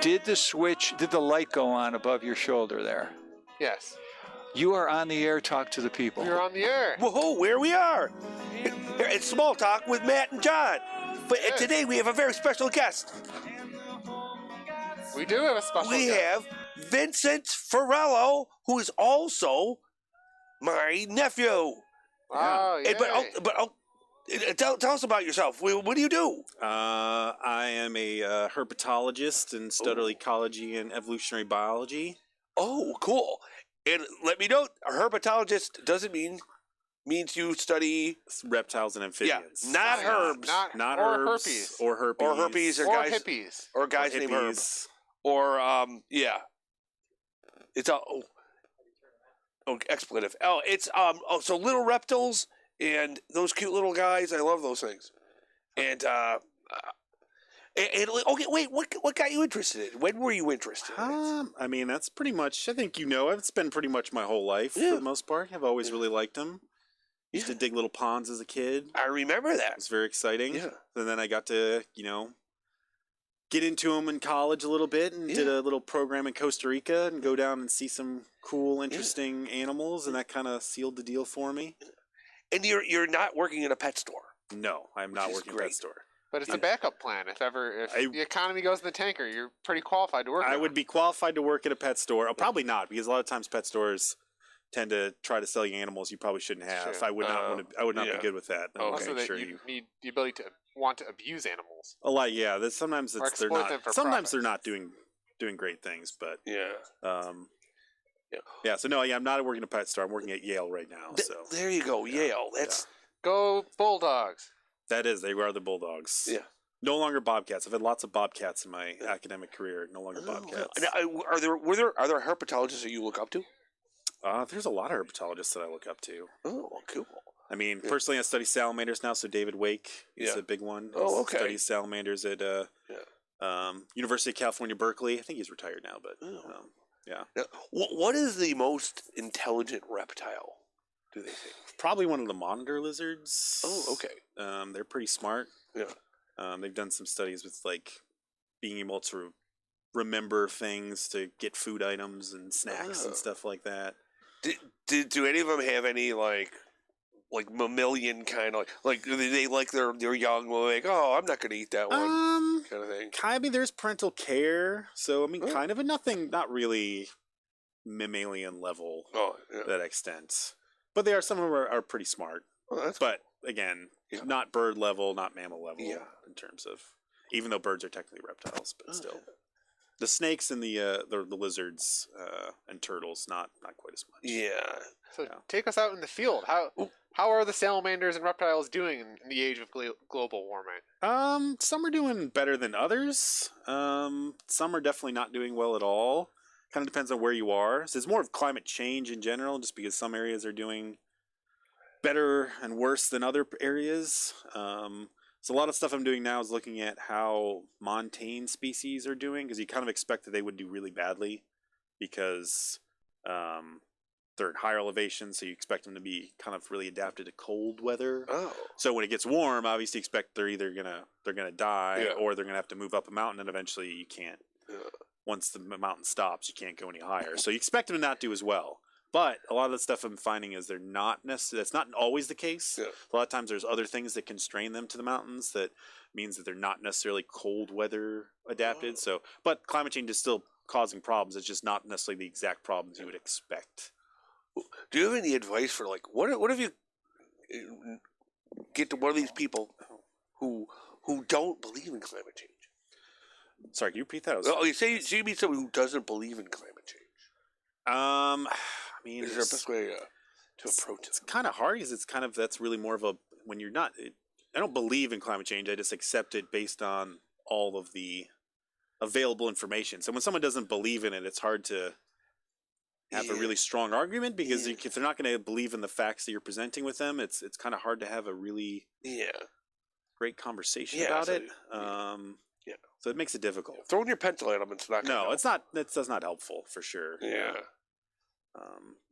Did the light go on above your shoulder there? Yes. You are on the air. Talk to the people. You're on the air. Whoa, where we are. It's Small Talk with Matt and John. But today we have a very special guest. We do have a special guest. We have Vincent Farallo, who is also my nephew. Oh, yeah. Tell us about yourself. What do you do? I am a herpetologist in study ecology and evolutionary biology. Oh, cool. And let me note, a herpetologist doesn't means you study reptiles and amphibians. Yeah, not herbs. Not or herbs. Herpes. Or herpes. Or herpes. Or hippies. Or guys named Herb. Or, It's a... Oh, expletive. Oh, it's, so little reptiles and those cute little guys. I love those things. And okay, wait, what got you interested in? When were you interested in it? I mean, that's pretty much, I think it's been pretty much my whole life for the most part. I've always really liked them. Used to dig little ponds as a kid. I remember that. It was very exciting. Yeah. And then I got to, get into them in college a little bit and did a little program in Costa Rica and go down and see some cool, interesting animals, and that kind of sealed the deal for me. And you're not working in a pet store? No, I'm not working in a pet store. But it's a backup plan. If the economy goes in the tanker, you're pretty qualified to work. I would be qualified to work at a pet store. Oh, probably not, because a lot of times pet stores tend to try to sell you animals you probably shouldn't have. Sure. I would not be good with that. Also, that you need the ability to want to abuse animals. A lot, yeah. Sometimes they're not. Sometimes they're not doing great things, but So no, I'm not working at a pet store. I'm working at Yale right now. So there you go, Yale. Go Bulldogs. That is, they are the Bulldogs. Yeah. No longer Bobcats. I've had lots of Bobcats in my academic career. No longer Bobcats. Now, are there herpetologists that you look up to? There's a lot of herpetologists that I look up to. Oh, cool. I mean, personally, I study salamanders now, so David Wake is a big one. Oh, okay. Studies salamanders at University of California, Berkeley. I think he's retired now, but yeah. Now, what is the most intelligent reptile, do they think? Probably one of the monitor lizards. Oh, okay. They're pretty smart. Yeah. They've done some studies with being able to remember things to get food items and snacks and stuff like that. Do any of them have any like mammalian kind of like do they they're young I'm not going to eat that one kind of thing? I mean, there's parental care, so I mean, kind of, but nothing, not really mammalian level to that extent. But some of them are pretty smart. But again, not bird level, not mammal level in terms of, even though birds are technically reptiles, but still. The snakes and the lizards and turtles, not quite as much. Yeah. So take us out in the field. How are the salamanders and reptiles doing in the age of global warming? Some are doing better than others. Some are definitely not doing well at all. Kind of depends on where you are. So it's more of climate change in general, just because some areas are doing better and worse than other areas. So a lot of stuff I'm doing now is looking at how montane species are doing, because you kind of expect that they would do really badly because they're at higher elevations, so you expect them to be kind of really adapted to cold weather. Oh. So when it gets warm, obviously expect they're either gonna die or they're gonna have to move up a mountain, and eventually you can't. Once the mountain stops, you can't go any higher. So you expect them to not do as well. But a lot of the stuff I'm finding is they're not necessarily. That's not always the case. Yeah. A lot of times there's other things that constrain them to the mountains. That means that they're not necessarily cold weather adapted. Oh. So, but climate change is still causing problems. It's just not necessarily the exact problems you would expect. Do you have any advice for what if you get to one of these people who don't believe in climate change? Sorry, can you repeat that? You say you meet someone who doesn't believe in climate change. I mean, is there a best way to approach it? It's kind of hard because that's really more of a, when you're not, I don't believe in climate change. I just accept it based on all of the available information. So when someone doesn't believe in it, it's hard to have a really strong argument, because if they're not going to believe in the facts that you're presenting with them, it's kind of hard to have a really great conversation about it. So it makes it difficult. Throwing your pencil at them, it's not. It's not. That's not helpful for sure. Yeah.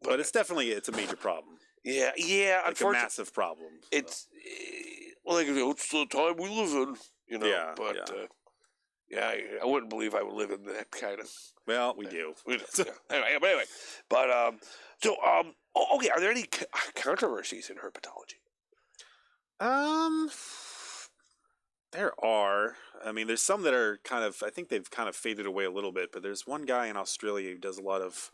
But it's a major problem. Yeah. Like a massive problem. It's it's the time we live in, But Yeah, I wouldn't believe I would live in that kind of. Well, we do. We don't, yeah. Anyway, okay. Are there any controversies in herpetology? There are. I mean, there's some that are kind of. I think they've kind of faded away a little bit. But there's one guy in Australia who does a lot of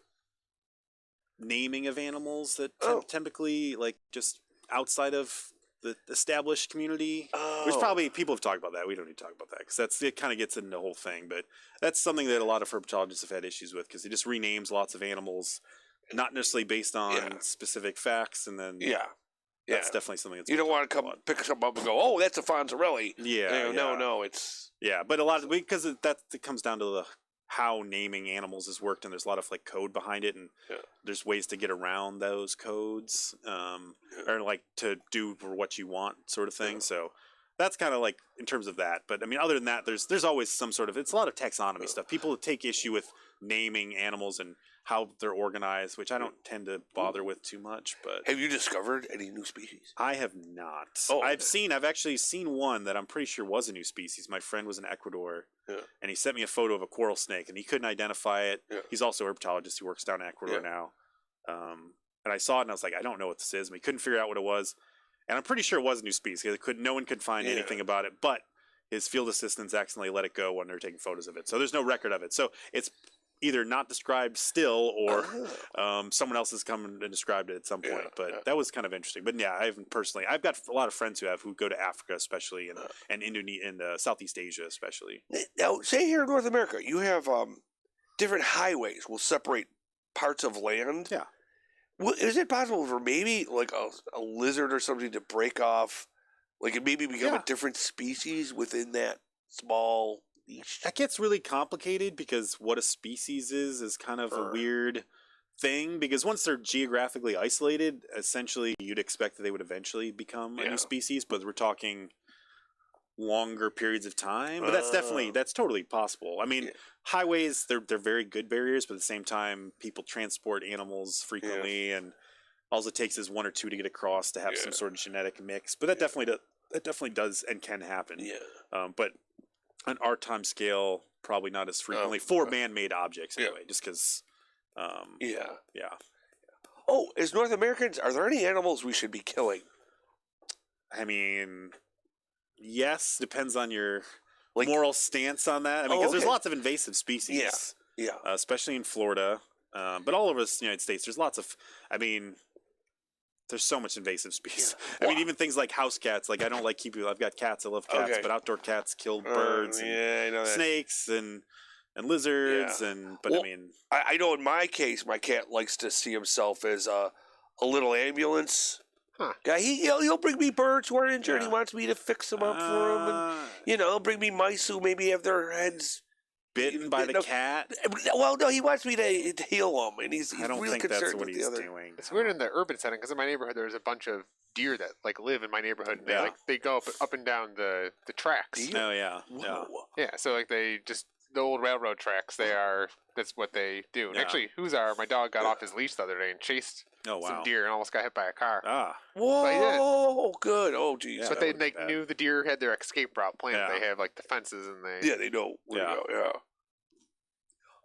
naming of animals that typically like just outside of the established community. There's probably people have talked about that. We don't need to talk about that because it kind of gets into the whole thing. But that's something that a lot of herpetologists have had issues with because he just renames lots of animals, not necessarily based on specific facts, and then that's definitely something that's you don't want to come pick something up and go, oh, that's a Fonzarelli. No, it's but a lot of because it comes down to how naming animals has worked, and there's a lot of like code behind it, and there's ways to get around those codes, or like to do for what you want sort of thing. So that's kind of like in terms of that. But I mean, other than that, there's always some sort of it's a lot of taxonomy stuff. People take issue with naming animals and how they're organized, which I don't tend to bother with too much. But have you discovered any new species? I have not. Oh, I've actually seen one that I'm pretty sure was a new species. My friend was in Ecuador, and he sent me a photo of a coral snake, and he couldn't identify it. He's also a herpetologist. He works down in Ecuador now. And I saw it, and I was like, I don't know what this is. And we couldn't figure out what it was. And I'm pretty sure it was a new species. No one could find anything about it, but his field assistants accidentally let it go when they were taking photos of it. So there's no record of it. So it's either not described still, or someone else has come and described it at some point. But that was kind of interesting. But yeah, I've got a lot of friends who go to Africa, especially, and Indonesia, and Southeast Asia, especially. Now, say here in North America, you have different highways will separate parts of land. Yeah. Well, is it possible for maybe like a lizard or something to break off, like it maybe become a different species within that small niche? That gets really complicated because what a species is kind of a weird thing, because once they're geographically isolated, essentially you'd expect that they would eventually become a new species, but we're talking longer periods of time. But that's totally possible. I mean, highways, they're very good barriers, but at the same time people transport animals frequently, and all it takes is one or two to get across to have some sort of genetic mix. But that definitely does and can happen. But on our time scale, probably not as frequently for man-made objects anyway, just because Oh, as North Americans, are there any animals we should be killing? I mean, yes, depends on your moral stance on that. I mean, because there's lots of invasive species. Especially in Florida, but all over the United States, there's lots of. I mean, there's so much invasive species. I mean, even things like house cats. Like, I don't like keeping. I've got cats. I love cats, but outdoor cats kill birds, and snakes, and lizards, But I mean, I know in my case, my cat likes to see himself as a little ambulance. Yeah, he'll bring me birds who are injured. He wants me to fix them up for him, and he'll bring me mice who maybe have their heads bitten by the cat. Well, no, he wants me to heal them, and he's I don't really think concerned that's what with he's the other. doing. It's weird in the urban setting because in my neighborhood there's a bunch of deer that like live in my neighborhood, and they go up and down the tracks. Oh yeah. So like they just the old railroad tracks. That's what they do. And actually, my dog got off his leash the other day and chased some deer and almost got hit by a car. Whoa, good. Oh, geez. But they knew the deer had their escape route planned. They have like the fences and they know where to go.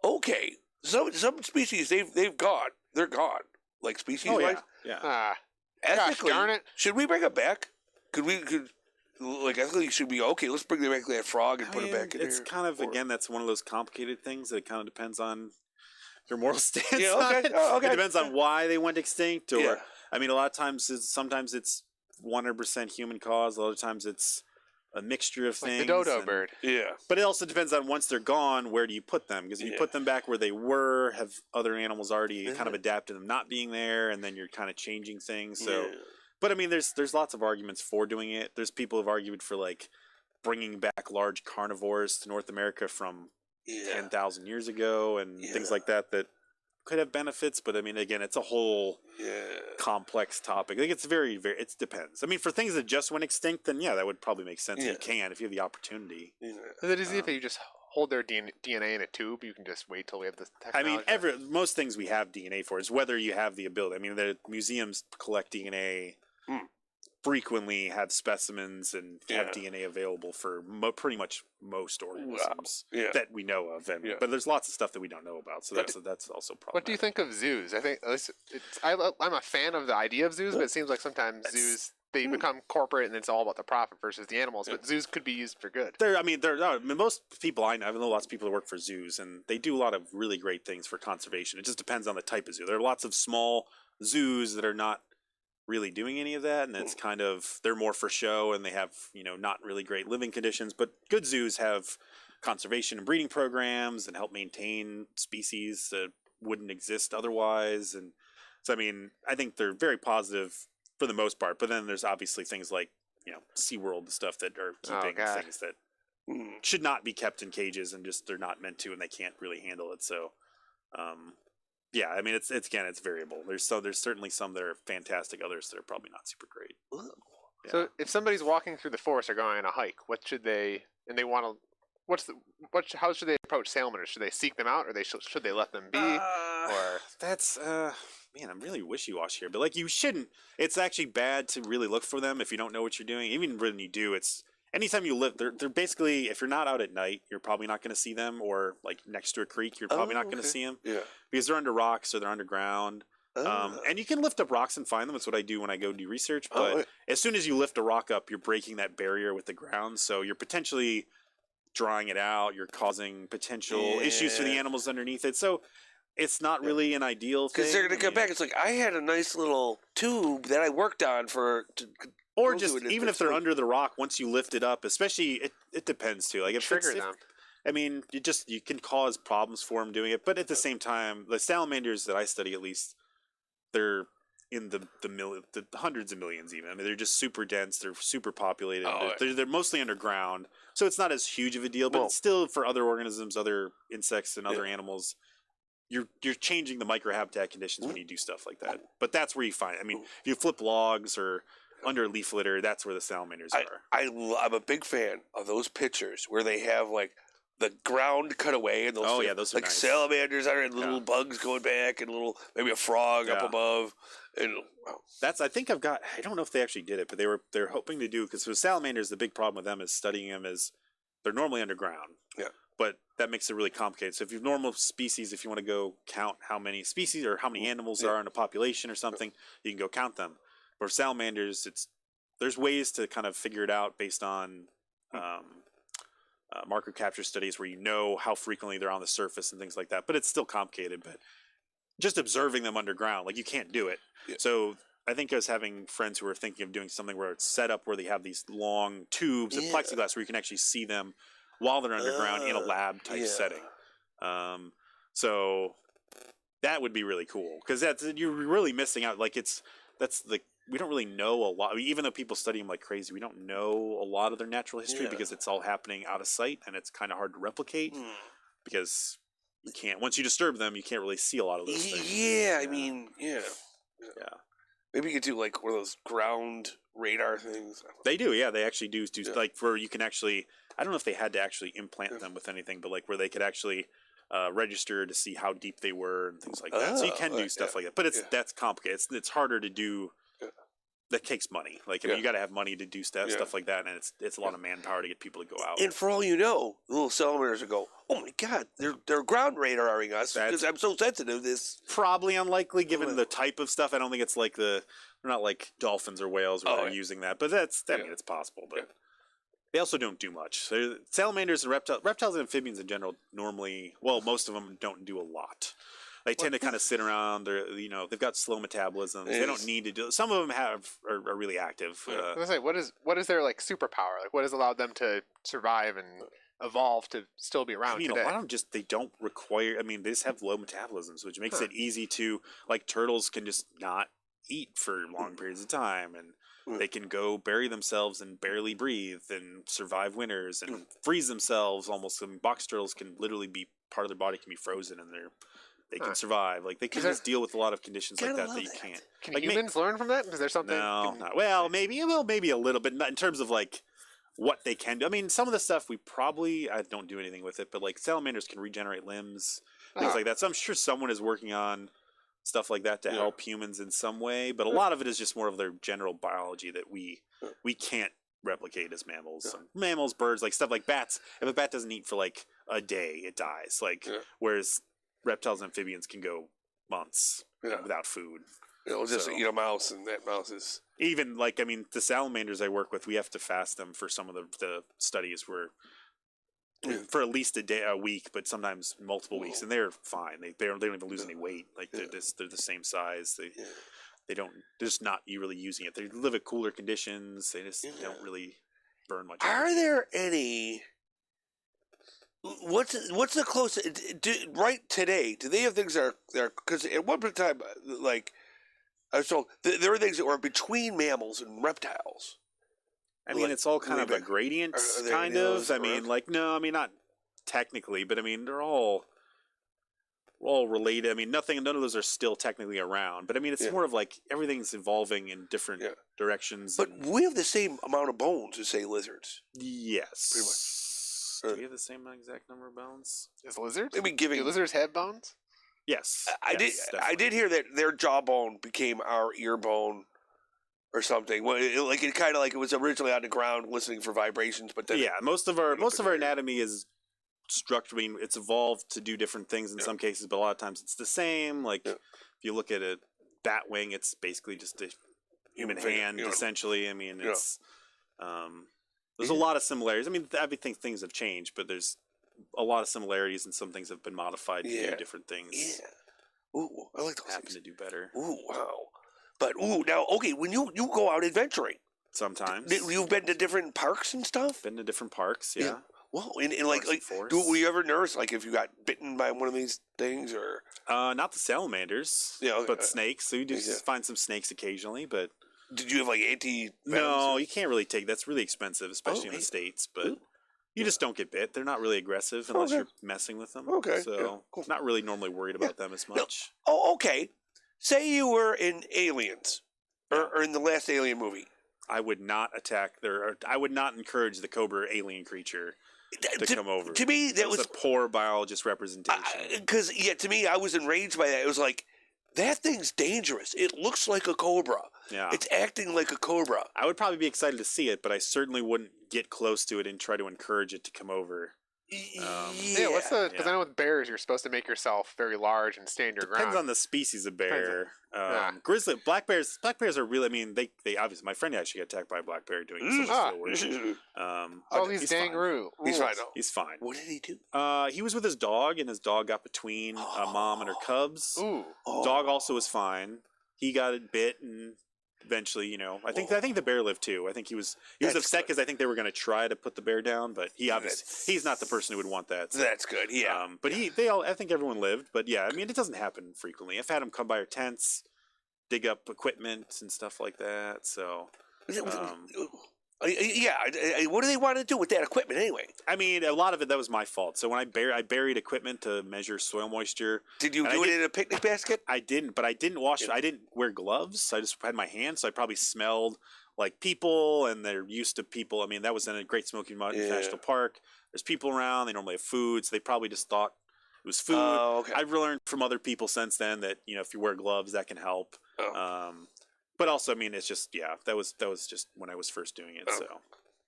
Okay, some species they've gone. They're gone. Like species wise. Ethically, gosh darn it! Should we bring it back? Ethically, should we? Okay, let's bring back that frog and put it back in It's kind of again, that's one of those complicated things that it kind of depends on your moral stance. Okay. It depends on why they went extinct, or I mean, a lot of times sometimes it's 100% human cause. A lot of times it's a mixture of things. The dodo bird. But it also depends on once they're gone, where do you put them? Because if you put them back where they were, have other animals already kind of adapted to them not being there, and then you're kind of changing things. So, but I mean, there's lots of arguments for doing it. There's people who've argued for like bringing back large carnivores to North America from 10,000 years ago and things like that could have benefits. But I mean, again, it's a whole complex topic. I think it's very, very, it depends. I mean, for things that just went extinct, then that would probably make sense. If you have the opportunity. Is it easy if you just hold their DNA in a tube? You can just wait till we have the technology. I mean, most things we have DNA for. It's whether you have the ability. I mean, the museums collect DNA frequently have specimens and have DNA available for pretty much most organisms that we know of. And but there's lots of stuff that we don't know about, so that's also problematic. What do you think of zoos? I think I'm a fan of the idea of zoos, but it seems like sometimes zoos they become corporate and it's all about the profit versus the animals. But zoos could be used for good. Most people I know lots of people that work for zoos, and they do a lot of really great things for conservation. It just depends on the type of zoo. There are lots of small zoos that are not really doing any of that, and it's kind of they're more for show, and they have not really great living conditions. But good zoos have conservation and breeding programs and help maintain species that wouldn't exist otherwise. And so I think they're very positive for the most part, but then there's obviously things like SeaWorld and stuff that are keeping things that should not be kept in cages, and just they're not meant to, and they can't really handle it. So it's variable. There's certainly some that are fantastic, others that are probably not super great. So if somebody's walking through the forest or going on a hike, how should they approach salamanders? Should they seek them out, or should they let them be? That's I'm really wishy-washy here, but you shouldn't. It's actually bad to really look for them if you don't know what you're doing. Even when you do, it's anytime you live, they're basically, if you're not out at night, you're probably not going to see them, or next to a creek, you're probably not going to see them. Yeah. Because they're under rocks or they're underground. And you can lift up rocks and find them. That's what I do when I go do research. But as soon as you lift a rock up, you're breaking that barrier with the ground. So you're potentially drawing it out. You're causing potential issues for the animals underneath it. So it's not really an ideal thing. Because they're going to come back. It's I had a nice little tube that I worked on or just even if they're under the rock, once you lift it up, especially it depends too. If trigger them. You can cause problems for them doing it, but at the same time, the salamanders that I study, at least, they're in the hundreds of millions even. They're just super dense. They're super populated. They're mostly underground, so it's not as huge of a deal. But still, for other organisms, other insects, and other animals, you're changing the microhabitat conditions when you do stuff like that. But that's where you find. If you flip logs or under a leaf litter, that's where the salamanders are. I'm a big fan of those pictures where they have the ground cut away, and those are nice. Salamanders are, and little bugs going back, and maybe a frog up above. And I think I've got. I don't know if they actually did it, but they're hoping to do, because with salamanders, the big problem with them is studying them is they're normally underground. Yeah. But that makes it really complicated. So if you have normal species, if you want to go count how many species or how many animals are in a population or something, you can go count them. But for salamanders, there's ways to kind of figure it out based on marker capture studies where how frequently they're on the surface and things like that. But it's still complicated. But just observing them underground, you can't do it. Yeah. So I think I was having friends who were thinking of doing something where it's set up where they have these long tubes of plexiglass where you can actually see them while they're underground in a lab type setting. So that would be really cool, because you're really missing out. We don't really know a lot. Even though people study them like crazy, we don't know a lot of their natural history because it's all happening out of sight, and it's kind of hard to replicate because you can't. Once you disturb them, you can't really see a lot of those things. Yeah. Maybe you could do one of those ground radar things. They do, They actually do where you can actually. I don't know if they had to actually implant them with anything, but where they could actually register to see how deep they were and things like that. So you can do stuff like that, but that's complicated. It's harder to do. That takes money. You got to have money to do stuff like that, and it's a lot of manpower to get people to go out. And for all you know, the little salamanders will go, "Oh my God, they're ground radaring us because I'm so sensitive." This probably unlikely given the type of stuff. I don't think it's they're not like dolphins or whales where they're using that, but it's possible. But they also don't do much. So salamanders and reptiles and amphibians in general normally, most of them don't do a lot. They tend to kind of sit around. They've got slow metabolisms. They don't need to do. Some of them are really active. I was gonna say, what is their superpower? What has allowed them to survive and evolve to still be around today? A lot of them they don't require. They just have low metabolisms, which makes it easy to turtles can just not eat for long periods of time, and they can go bury themselves and barely breathe and survive winters and freeze themselves almost. Box turtles can literally be part of their body can be frozen, and they can survive. They can just deal with a lot of conditions like that you can't. Can humans learn from that? Is there something? No. Maybe a little bit. Not in terms of what they can do. Some of the stuff I don't do anything with it, but salamanders can regenerate limbs, things like that. So I'm sure someone is working on stuff like that to help humans in some way. But a lot of it is just more of their general biology that we can't replicate as mammals. Mammals, birds, like stuff like bats. If a bat doesn't eat for like a day, it dies. Like whereas reptiles and amphibians can go months without food. It'll just eat a mouse, and that mouse is... Even, like, I mean, the salamanders I work with, we have to fast them for some of the studies where... For at least a week, but sometimes multiple weeks, and they're fine. They don't even lose any weight. Like they're the same size. They're just not really using it. They live at cooler conditions. They just don't really burn much. Are there any? What's the closest right today? Do they have things that are because at one point in time, like I was told, there are things that were between mammals and reptiles. I mean, it's all kind of a gradient, kind of. I mean, like, no, I mean, not technically, but I mean, they're all related. I mean, none of those are still technically around, but I mean, it's more of like everything's evolving in different directions. But we have the same amount of bones as, say, lizards. Yes. Do we have the same exact number of bones? As lizards? I mean, do lizards have bones? Yes. I did hear that their jawbone became our ear bone. Or something. Well, it kind of like it was originally on the ground listening for vibrations, but then most of our anatomy is structured. I mean, it's evolved to do different things in some cases, but a lot of times it's the same. Like if you look at a bat wing, it's basically just a human hand, essentially. I mean, it's there's a lot of similarities. I mean, I think things have changed, but there's a lot of similarities, and some things have been modified to do different things. Yeah. Ooh, I like those happen to do better. Ooh, wow. But now, okay, when you go out adventuring, sometimes you've been to different parks and stuff. Been to different parks, yeah. Well, and like, were you ever nervous, like if you got bitten by one of these things, or not the salamanders, but snakes. So you just find some snakes occasionally. But did you have like anti? No, you can't really take. That's really expensive, especially in the States. But you just don't get bit. They're not really aggressive unless you're messing with them. Okay, so not really normally worried about them as much. No. Oh, okay. Say you were in Aliens, or in the last Alien movie. I would not I would not encourage the cobra alien creature to come over. To me, that was a poor biologist representation. Because to me, I was enraged by that. It was like, that thing's dangerous. It looks like a cobra. Yeah, it's acting like a cobra. I would probably be excited to see it, but I certainly wouldn't get close to it and try to encourage it to come over. What's the? Because I know with bears, you're supposed to make yourself very large and stand your ground. Depends on the species of bear. Grizzly black bears are really. I mean, they obviously. My friend actually got attacked by a black bear doing social work. He's dangaroo. He's fine. He's fine. What did he do? He was with his dog, and his dog got between a mom and her cubs. Dog also was fine. He got it bit and. Eventually, I think the bear lived too. I think he was upset because I think they were going to try to put the bear down, but he's not the person who would want that. So. That's good. Yeah. But I think everyone lived. But yeah, I mean, it doesn't happen frequently. I've had them come by our tents, dig up equipment and stuff like that. So. What do they want to do with that equipment anyway? I mean, a lot of it that was my fault. So when I buried equipment to measure soil moisture. Did you do it in a picnic basket? I didn't, but I didn't wash it. I didn't wear gloves. I just had my hands, so I probably smelled like people, and they're used to people. I mean, that was in a Great Smoky Mountains National Park. There's people around. They normally have food, so they probably just thought it was food. Okay. I've learned from other people since then that if you wear gloves, that can help. But also, I mean, it's just that was just when I was first doing it, so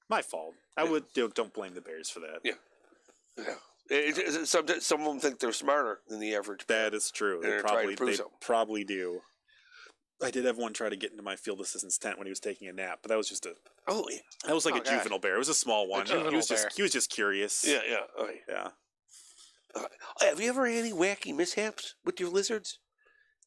my fault. I would don't blame the bears for that. Yeah. Some of them think they're smarter than the average bear. That is true. They probably do. I did have one try to get into my field assistant's tent when he was taking a nap, but that was just that was like a juvenile bear. It was a small one. He was just curious. Yeah. Okay. Yeah. Have you ever had any wacky mishaps with your lizards?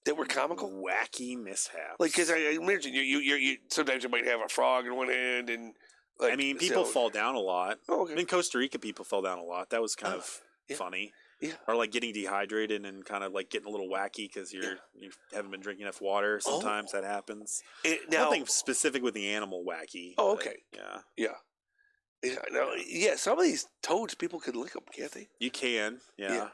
That were comical? Wacky mishaps. Like, because I imagine you sometimes you might have a frog in one hand, and I mean, people fall down a lot. Oh, okay. In Costa Rica, people fell down a lot. That was kind of funny. Yeah. Or like getting dehydrated and kind of like getting a little wacky because you haven't been drinking enough water. Sometimes that happens. Nothing specific with the animal wacky. Oh, okay. Yeah. Some of these toads, people could lick them, can't they? You can. Yeah.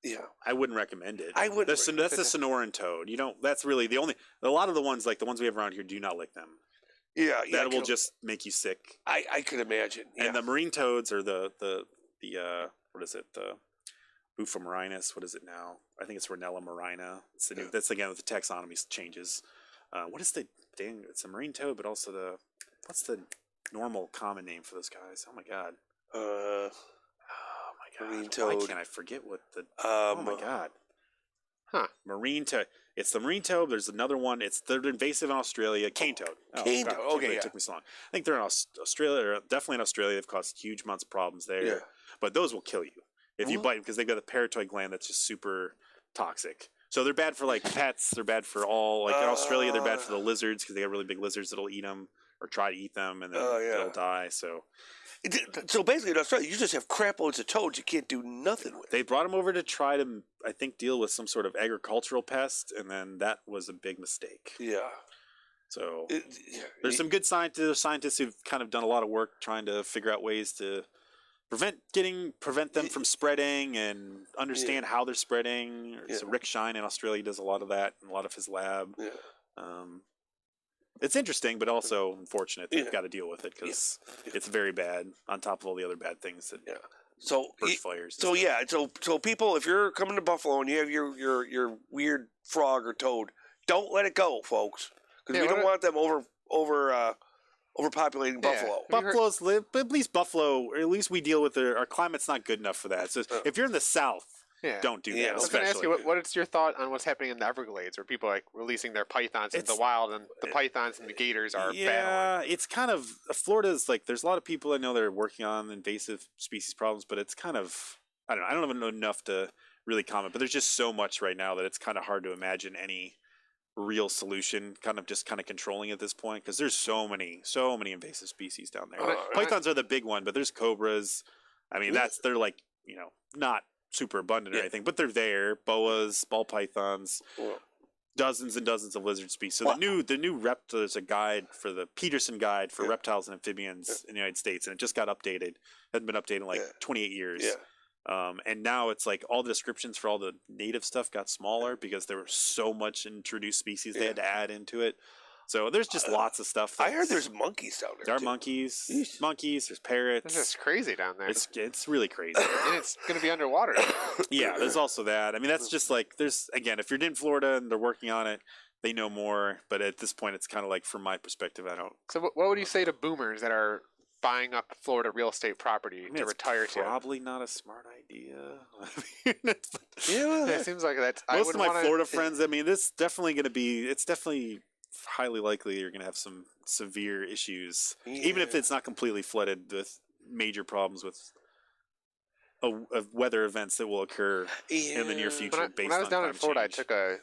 Yeah, I wouldn't recommend it. I would. That's the Sonoran toad. You don't. That's really the only. A lot of the ones like the ones we have around here do not lick them. Yeah, that will just make you sick. I could imagine. Yeah. And the marine toads are the what is it? Bufomarinus. What is it now? I think it's Rhinella marina. It's the new. That's again with the taxonomy changes. What is the dang? It's a marine toad, but also what's the normal common name for those guys? Oh my god. Oh my god. Marine toad. Why can't I forget what the? Oh my god. Marine toad. It's the marine toad. There's another one. They're invasive in Australia. Cane toad. Cane toad. Okay, it took me so long. I think they're in Australia. Or definitely in Australia. They've caused huge amounts of problems there. Yeah. But those will kill you if you bite them because they've got a parotid gland that's just super toxic. So they're bad for like pets. They're bad for all. Like in Australia, they're bad for the lizards because they have really big lizards that'll eat them or try to eat them and then they'll die. So basically in Australia, you just have crap loads of toads you can't do nothing with. They brought them over to try to, I think, deal with some sort of agricultural pest, and then that was a big mistake. Yeah. So there's some good scientists who've kind of done a lot of work trying to figure out ways to prevent them from spreading and understand how they're spreading. So Rick Shine in Australia does a lot of that in a lot of his lab. Yeah. It's interesting, but also unfortunate. They've got to deal with it because it's very bad. On top of all the other bad things that burst fires. So so people, if you're coming to Buffalo and you have your weird frog or toad, don't let it go, folks, because we don't want them overpopulating Buffalo. Buffalo's live, but at least Buffalo, or at least we deal with our climate's not good enough for that. So if you're in the South, don't do that. I was going to ask you, what's your thought on what's happening in the Everglades, where people are releasing their pythons into the wild, and the pythons and the gators are battling? Yeah, it's kind of Florida's like. There's a lot of people I know that are working on invasive species problems, but it's kind of I don't even know enough to really comment. But there's just so much right now that it's kind of hard to imagine any real solution. Kind of controlling at this point because there's so many invasive species down there. Pythons are the big one, but there's cobras. I mean, they're like not super abundant or anything, but they're there. Boas, ball pythons, dozens and dozens of lizard species. So the new there's a guide for the Peterson Guide for reptiles and amphibians in the United States, and it just got updated. Hadn't been updated in like 28 years. And now it's like all the descriptions for all the native stuff got smaller because there was so much introduced species they had to add into it. So there's just lots of stuff. I heard there's monkeys down there. There are monkeys. There's parrots. It's just crazy down there. It's really crazy. And it's going to be underwater. Yeah, there's also that. I mean, that's just like again, if you're in Florida and they're working on it, they know more. But at this point, it's kind of like from my perspective, I don't. So what would you say to boomers that are buying up Florida real estate property to retire to? Probably not a smart idea. It seems like that's most of my Florida friends. I mean, it's definitely highly likely you're going to have some severe issues, even if it's not completely flooded with major problems with weather events that will occur in the near future. When I was down in Florida, I took a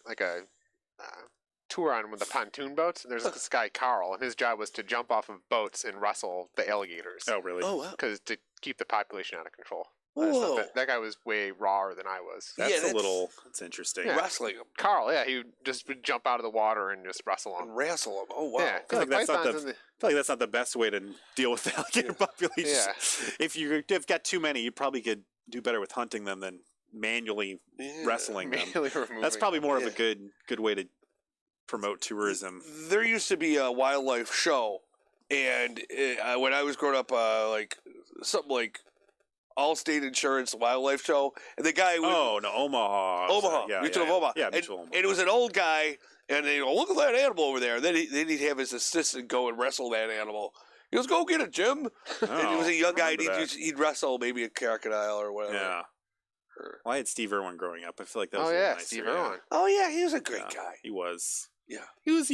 tour on with the pontoon boats, and there's this guy Carl, and his job was to jump off of boats and wrestle the alligators. Oh, really? Oh, wow. Because to keep the population out of control. Whoa. That guy was way rawer than I was. That's interesting. Yeah. Wrestling him. Carl, he would just jump out of the water and just wrestle him. Oh, wow. Yeah, I feel like that's not the best way to deal with the alligator population. Yeah. If you've got too many, you probably could do better with hunting them than manually wrestling them. That's probably more of a good way to promote tourism. There used to be a wildlife show, and when I was growing up, something like Allstate Insurance Wildlife Show, and the guy Omaha. Mutual of Omaha. Yeah, Mutual Omaha. And it was an old guy, and they go, look at that animal over there. And then he'd have his assistant go and wrestle that animal. He goes, go get it, Jim. And he was a young guy, and he'd wrestle maybe a crocodile or whatever. Yeah. Well, I had Steve Irwin growing up. I feel like that was nicer. Steve Irwin. Oh yeah, he was a great guy. He was. Yeah, he was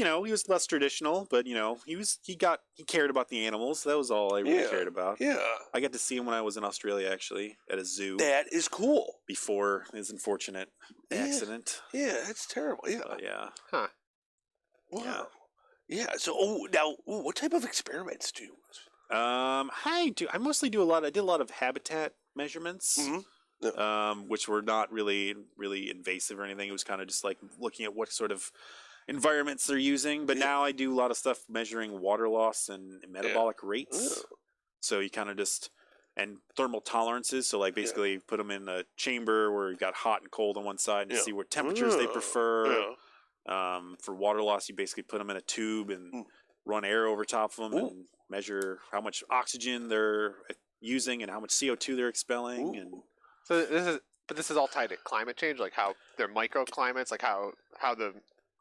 less traditional, but he cared about the animals. That was all I really cared about. Yeah, I got to see him when I was in Australia, actually, at a zoo. That is cool. Before his unfortunate accident. Yeah, that's terrible. Yeah. Yeah. Huh. Wow. Yeah. So, what type of experiments do you? I mostly do I did a lot of habitat measurements. Mm-hmm. Which were not really invasive or anything. It was kind of just like looking at what sort of environments they're using. But now I do a lot of stuff measuring water loss and metabolic rates. So you kind of and thermal tolerances. So like basically put them in a chamber where you've got hot and cold on one side and see what temperatures they prefer. For water loss, you basically put them in a tube and run air over top of them and measure how much oxygen they're using and how much CO2 they're expelling. And so this is But this is all tied to climate change, like how their microclimates, like how the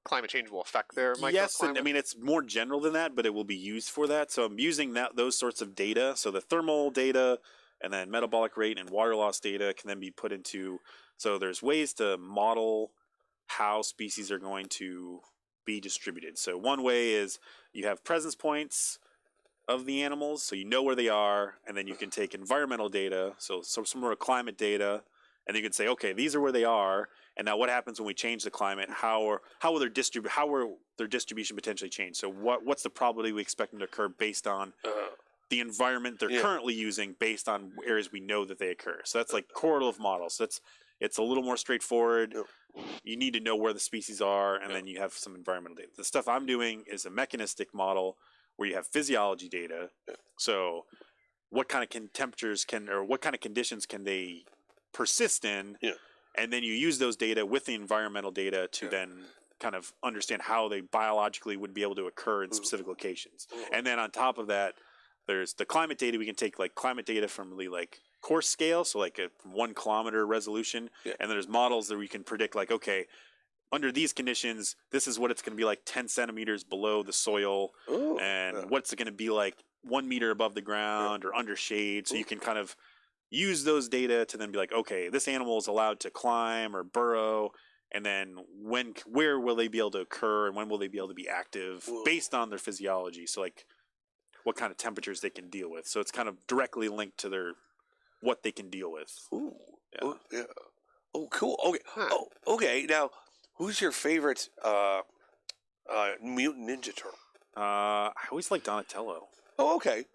climate change will affect their microclimate. Yes, and I mean it's more general than that, but it will be used for that. So I'm using those sorts of data. So the thermal data, and then metabolic rate and water loss data can then be put into. So there's ways to model how species are going to be distributed. So one way is you have presence points of the animals, so you know where they are, and then you can take environmental data, so some sort of climate data, and you can say, okay, these are where they are, and now what happens when we change the climate? How will their distribution potentially change? So what's the probability we expect them to occur based on the environment they're currently using, based on areas we know that they occur? So that's like correlative models. It's a little more straightforward. You need to know where the species are, and then you have some environmental data. The stuff I'm doing is a mechanistic model where you have physiology data. So what kind of temperatures what kind of conditions can they persist in? And then you use those data with the environmental data to then kind of understand how they biologically would be able to occur in specific locations. And then on top of that, there's the climate data. We can take like climate data from the like coarse scale, so like a 1 kilometer resolution, and then there's models that we can predict like, okay, under these conditions, this is what it's going to be like 10 centimeters below the soil, and what's it going to be like 1 meter above the ground or under shade. So you can kind of use those data to then be like, okay, this animal is allowed to climb or burrow, and then where will they be able to occur, and when will they be able to be active based on their physiology. So like what kind of temperatures they can deal with. So it's kind of directly linked to what they can deal with. Oh, cool. Okay. Okay. Now, who's your favorite mutant ninja turtle? I always like Donatello. Oh, okay.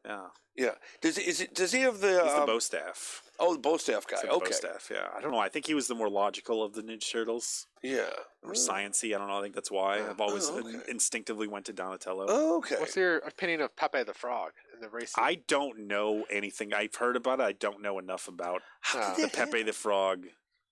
Yeah. Does he have the? He's the bow staff. Oh, the bow staff guy. Bow staff. Yeah. I don't know. I think he was the more logical of the Ninja Turtles. Yeah. More sciencey. I don't know. I think that's why I've always instinctively went to Donatello. Oh, okay. What's your opinion of Pepe the Frog in the racing? I don't know anything. I've heard about it. I don't know enough about the Pepe the Frog.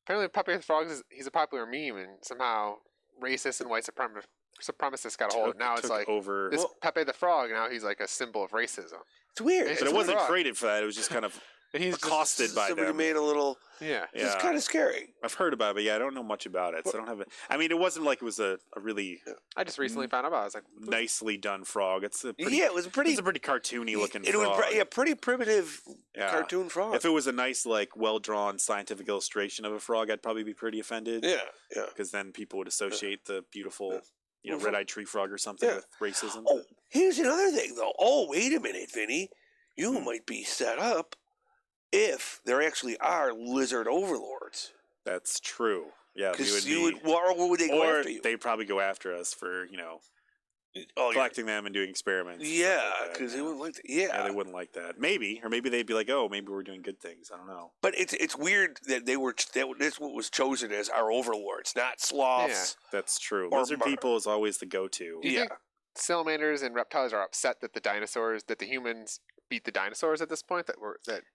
Apparently, Pepe the Frog he's a popular meme, and somehow racist and white supremacists got a hold of it. Now it's like over this Pepe the Frog. Now he's like a symbol of racism. It's weird. But it wasn't created for that. It was just kind of accosted by somebody them. made a little. Yeah. It's kind of scary. I've heard about it, but I don't know much about it. So I don't have it. I mean, it wasn't like it was a really. I just recently found out about it. I was like, nicely done frog. It's a pretty, it was pretty. It's a pretty cartoony looking frog. It was pretty primitive cartoon frog. If it was a nice, like, well drawn scientific illustration of a frog, I'd probably be pretty offended. Yeah. Because then people would associate the beautiful, red-eyed tree frog or something with racism. Oh, here's another thing though. Oh, wait a minute, Vinny. You might be set up if there actually are lizard overlords. That's true. Yeah, because what would they go after you? They'd probably go after us for collecting them and doing experiments. Yeah, because they wouldn't like that. Yeah, they wouldn't like that. Maybe they'd be like, oh, maybe we're doing good things. I don't know. But it's weird that that's what was chosen as our overlords, not sloths. Yeah, that's true. Lizard people is always the go-to. Do you think salamanders and reptiles are upset that the humans beat the dinosaurs at this point?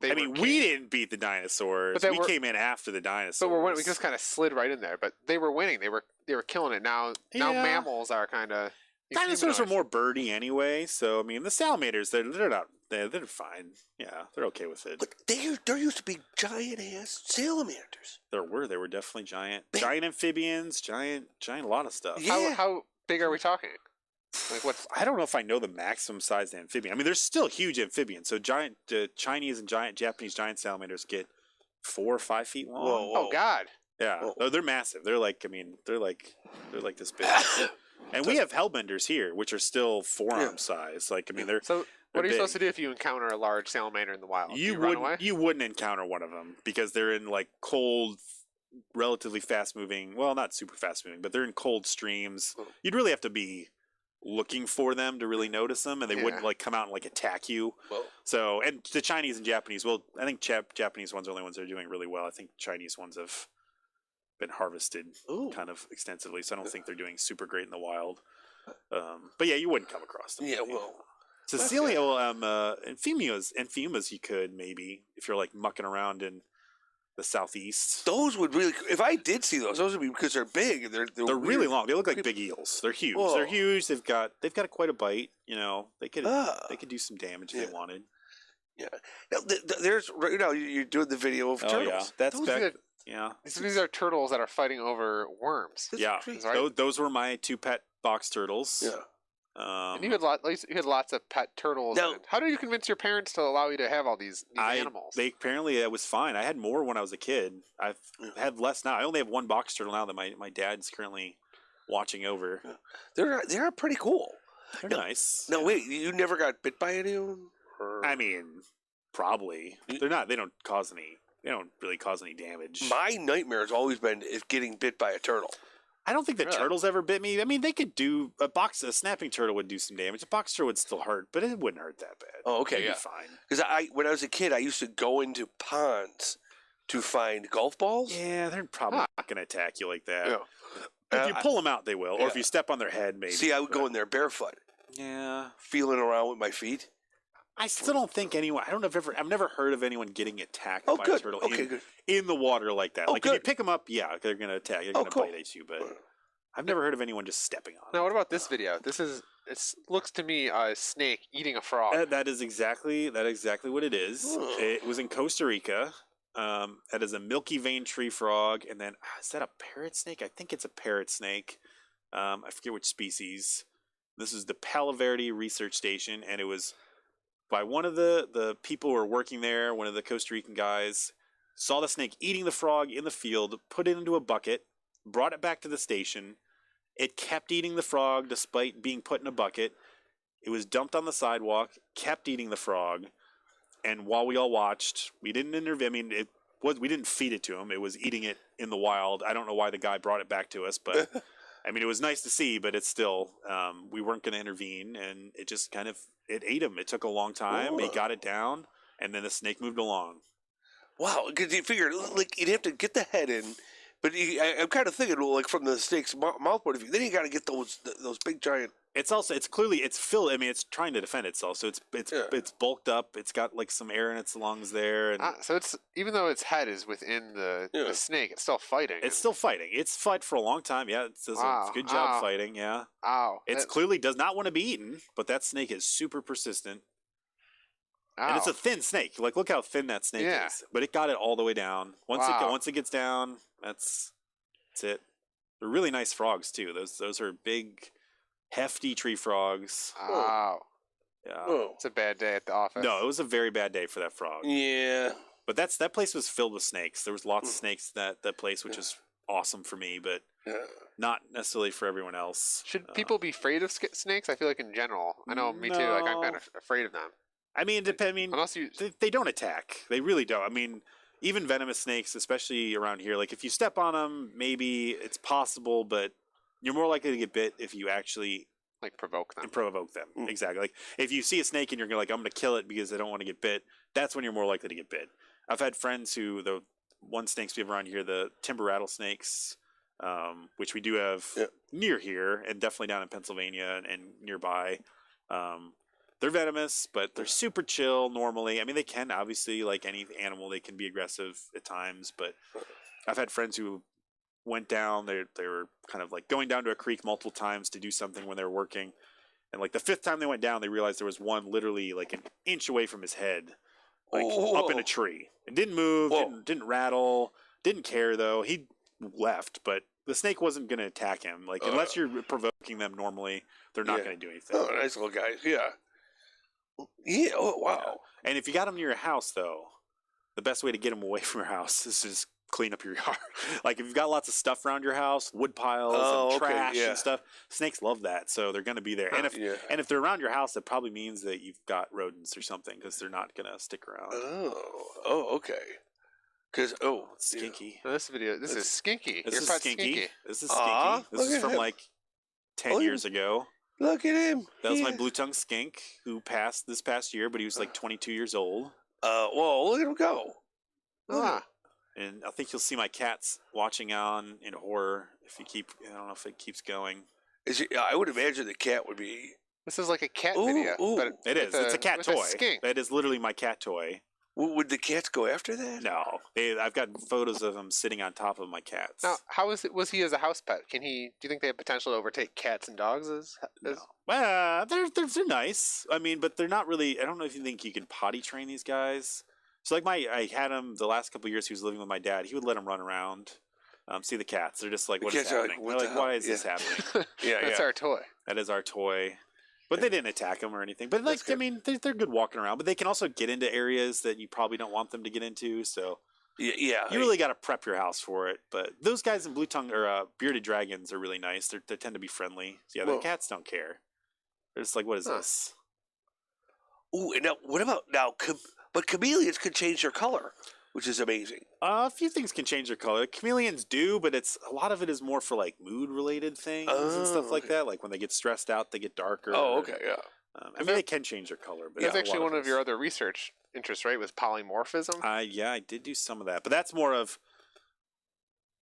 We didn't beat the dinosaurs. But we came in after the dinosaurs. But we just kind of slid right in there. But they were winning. They were killing it. Now mammals are kind of. Dinosaurs were more birdy anyway. So I mean, the salamanders they're fine. Yeah, they're okay with it. But there used to be giant ass salamanders. They were definitely giant amphibians, giant a lot of stuff. Yeah. How big are we talking? Like I don't know if I know the maximum size amphibian. I mean, there's still huge amphibians. So Chinese and Japanese giant salamanders get 4 or 5 feet long. Whoa. Oh God! Yeah, Oh, they're massive. They're like this big. And we have hellbenders here, which are still forearm size. Like they're. So what are you supposed to do if you encounter a large salamander in the wild? You run away? You wouldn't encounter one of them because they're in like cold, relatively fast moving. Well, not super fast moving, but they're in cold streams. You'd really have to be looking for them to really notice them, and they wouldn't like come out and like attack you. So, and the Chinese and Japanese, I think Japanese ones are the only ones that are doing really well. I think Chinese ones have been harvested kind of extensively, so I don't think they're doing super great in the wild. But yeah, you wouldn't come across them. Yeah, well. Cecilia, amphibians you could maybe, if you're like mucking around in the southeast. Those would really, if I did see those would be because they're big and they're really long. They look like big eels. They're huge. Whoa. They're huge. They've got quite a bite. They could do some damage if they wanted. Yeah. Now there's you're doing the video of turtles. Yeah. That's back. Yeah. These are turtles that are fighting over worms. Yeah. Right? Those were my 2 pet box turtles. Yeah. And you had lots of pet turtles. Now, how did you convince your parents to allow you to have all these animals? Apparently it was fine. I had more when I was a kid. I've had less now. I only have 1 box turtle now that my dad's currently watching over. They're pretty cool. They're nice. No, wait, you never got bit by any of them? Or... I mean, probably. They're not. They don't really cause any damage. My nightmare has always been getting bit by a turtle. I don't think the turtles ever bit me. I mean, they could do a snapping turtle would do some damage. A box turtle would still hurt, but it wouldn't hurt that bad. Oh, okay, It'd be fine. Because when I was a kid, I used to go into ponds to find golf balls. Yeah, they're probably not going to attack you like that. Yeah. If you pull them out, they will. Or if you step on their head, maybe. See, I would go in there barefoot. Yeah. Feeling around with my feet. I still don't think anyone. I've never heard of anyone getting attacked by a turtle in the water like that. If you pick them up, yeah, they're gonna attack. They're gonna bite at you. But I've never heard of anyone just stepping on them. Now, what about this video? It looks to me a snake eating a frog. That is exactly what it is. It was in Costa Rica. That is a milky vein tree frog, and then is that a parrot snake? I think it's a parrot snake. I forget which species. This is the Palo Verde Research Station, and it was by one of the people who were working there, one of the Costa Rican guys, saw the snake eating the frog in the field, put it into a bucket, brought it back to the station. It kept eating the frog despite being put in a bucket. It was dumped on the sidewalk, kept eating the frog, and while we all watched, we didn't intervene. I mean, we didn't feed it to him. It was eating it in the wild. I don't know why the guy brought it back to us, but I mean, it was nice to see, but it's still, we weren't going to intervene, and it just it ate him. It took a long time. He got it down, and then the snake moved along. Wow, because you figure, you'd have to get the head in, but I'm kind of thinking, from the snake's mouth point of view, then you got to get those big giant. It's filled. I mean, it's trying to defend itself, so it's bulked up. It's got some air in its lungs there, and so it's even though its head is within the snake, it's still fighting. It's still fighting. It's fought for a long time. Yeah, it does a good job fighting. Yeah. Ow. It clearly does not want to be eaten, but that snake is super persistent. Ow. And it's a thin snake. Look how thin that snake is. But it got it all the way down. Once it gets down, that's it. They're really nice frogs too. Those are big, hefty tree frogs. Wow. Yeah. It's a bad day at the office. No, it was a very bad day for that frog. Yeah. But that place was filled with snakes. There was lots of snakes that place, which is awesome for me, but not necessarily for everyone else. Should people be afraid of snakes? I feel like in general. I know me too. I'm kind of afraid of them. I mean, they don't attack. They really don't. I mean, even venomous snakes, especially around here, if you step on them, maybe it's possible, but you're more likely to get bit if you actually provoke them. Exactly. If you see a snake and you're I'm going to kill it because I don't want to get bit, that's when you're more likely to get bit. I've had friends who, the one snakes we have around here, the timber rattlesnakes, which we do have near here and definitely down in Pennsylvania and nearby. They're venomous, but they're super chill normally. I mean, they can obviously, like any animal, they can be aggressive at times. But I've had friends who went down. They were kind of going down to a creek multiple times to do something when they were working. And the 5th time they went down, they realized there was one literally an inch away from his head, up in a tree. It didn't move, didn't rattle, didn't care though. He left, but the snake wasn't going to attack him. Unless you're provoking them normally, they're not going to do anything. Oh, nice little guy. Yeah. Yeah. Oh, wow. Yeah. And if you got them near your house, though, the best way to get them away from your house is to just clean up your yard. If you've got lots of stuff around your house, wood piles and trash and stuff, snakes love that, so they're going to be there. And if they're around your house, that probably means that you've got rodents or something, because they're not going to stick around. Oh, okay. Because it's skinky. Yeah. This is skinky. This is skinky. This is skinky. This is from 10 years ago. Look at him. That was my blue tongue skink who passed this past year, but he was 22 years old. Whoa, look at him go. And I think you'll see my cats watching on in horror if you keep. I don't know if it keeps going. I would imagine the cat would be. This is like a cat video. But it is. It's a cat toy. Skink. That is literally my cat toy. Would the cats go after that? No. I've got photos of them sitting on top of my cats. Now, was he as a house pet? Do you think they have potential to overtake cats and dogs? No. Well, they're nice. I mean, but they're not really. I don't know if you think you can potty train these guys. So like I had him the last couple of years he was living with my dad. He would let him run around, see the cats. They're just like, what is happening? They're like, why is this happening? That's our toy. That is our toy. But they didn't attack him or anything. But like, I mean, they're good walking around. But they can also get into areas that you probably don't want them to get into. So you really got to prep your house for it. But those guys in blue tongue or bearded dragons are really nice. They tend to be friendly. So the cats don't care. They're just like, what is this? Ooh, and now what about now? But chameleons can change their color, which is amazing. A few things can change their color. Chameleons do, but a lot of it is more for like mood related things and stuff like that. Like when they get stressed out, they get darker. Oh, okay, yeah. I mean, they can change their color, but that's actually one of your other research interests, right? Was polymorphism? Yeah, I did do some of that, but that's more of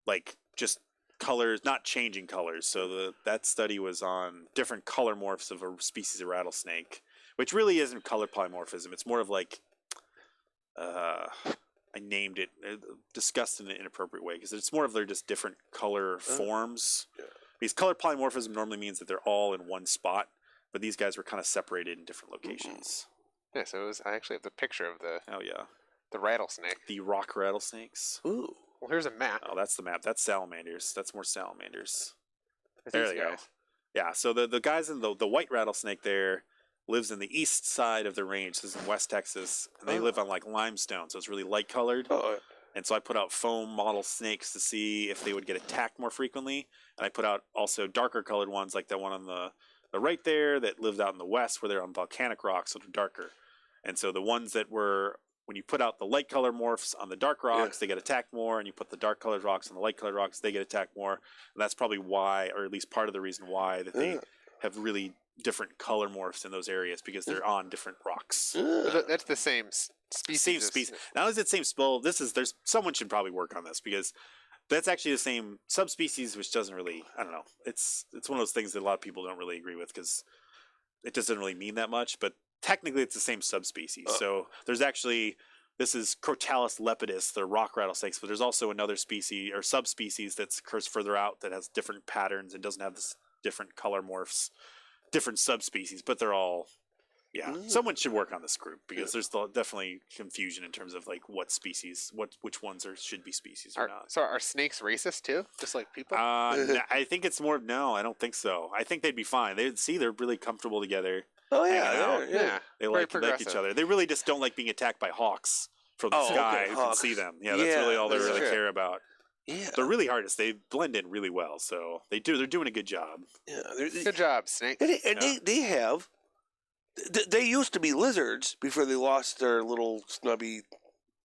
like just colors, not changing colors. So that study was on different color morphs of a species of rattlesnake, which really isn't color polymorphism. It's more of like, I named it, discussed in an inappropriate way because it's more of they're just different color forms. Yeah. Because color polymorphism normally means that they're all in one spot, but these guys were kind of separated in different locations. Yeah, so I actually have the picture of the rattlesnake. The rock rattlesnakes. Ooh. Well, here's a map. Oh, that's the map. That's salamanders. That's more salamanders. There they go. Yeah, so the guys in the white rattlesnake there lives in the east side of the range. This is in West Texas, and they live on like limestone, so it's really light colored. Oh. And so I put out foam model snakes to see if they would get attacked more frequently, and I put out also darker colored ones like that one on the right there that lived out in the west where they're on volcanic rocks, so they're darker. And so the ones that were, when you put out the light color morphs on the dark rocks, they get attacked more, and you put the dark colored rocks on the light colored rocks, they get attacked more. And that's probably why, or at least part of the reason why, that they have really different color morphs in those areas because they're on different rocks. That's the same species. Same species. Not only is it same spell, someone should probably work on this because that's actually the same subspecies, which doesn't really, I don't know. It's one of those things that a lot of people don't really agree with because it doesn't really mean that much, but technically it's the same subspecies. So there's actually, this is Crotalus lepidus, the rock rattlesnakes, but there's also another species or subspecies that occurs further out that has different patterns and doesn't have this different color morphs, different subspecies, but they're all, someone should work on this group because there's definitely confusion in terms of like what species, which ones should be species or not. So are snakes racist too, just like people? I think it's more, no, I don't think so. I think they'd be fine. They're really comfortable together. Oh yeah. They like each other. They really just don't like being attacked by hawks from the sky who can see them. Yeah, that's really all they really care about. Yeah, they're really hardest. They blend in really well, so they're doing a good job. Yeah, good job, Snake. And they have. They used to be lizards before they lost their little snubby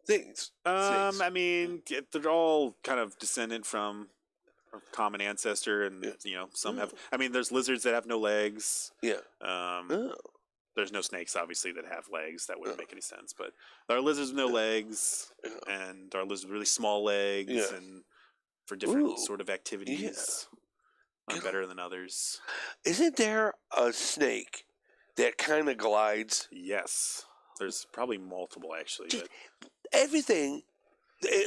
things. I mean, they're all kind of descendant from a common ancestor, and some have. I mean, there's lizards that have no legs. Yeah. There's no snakes, obviously, that have legs. That wouldn't make any sense. But there are lizards with no legs, and there are lizards with really small legs, and for different sort of activities. Are better than others. Isn't there a snake that kind of glides? Yes. There's probably multiple, actually. Everything,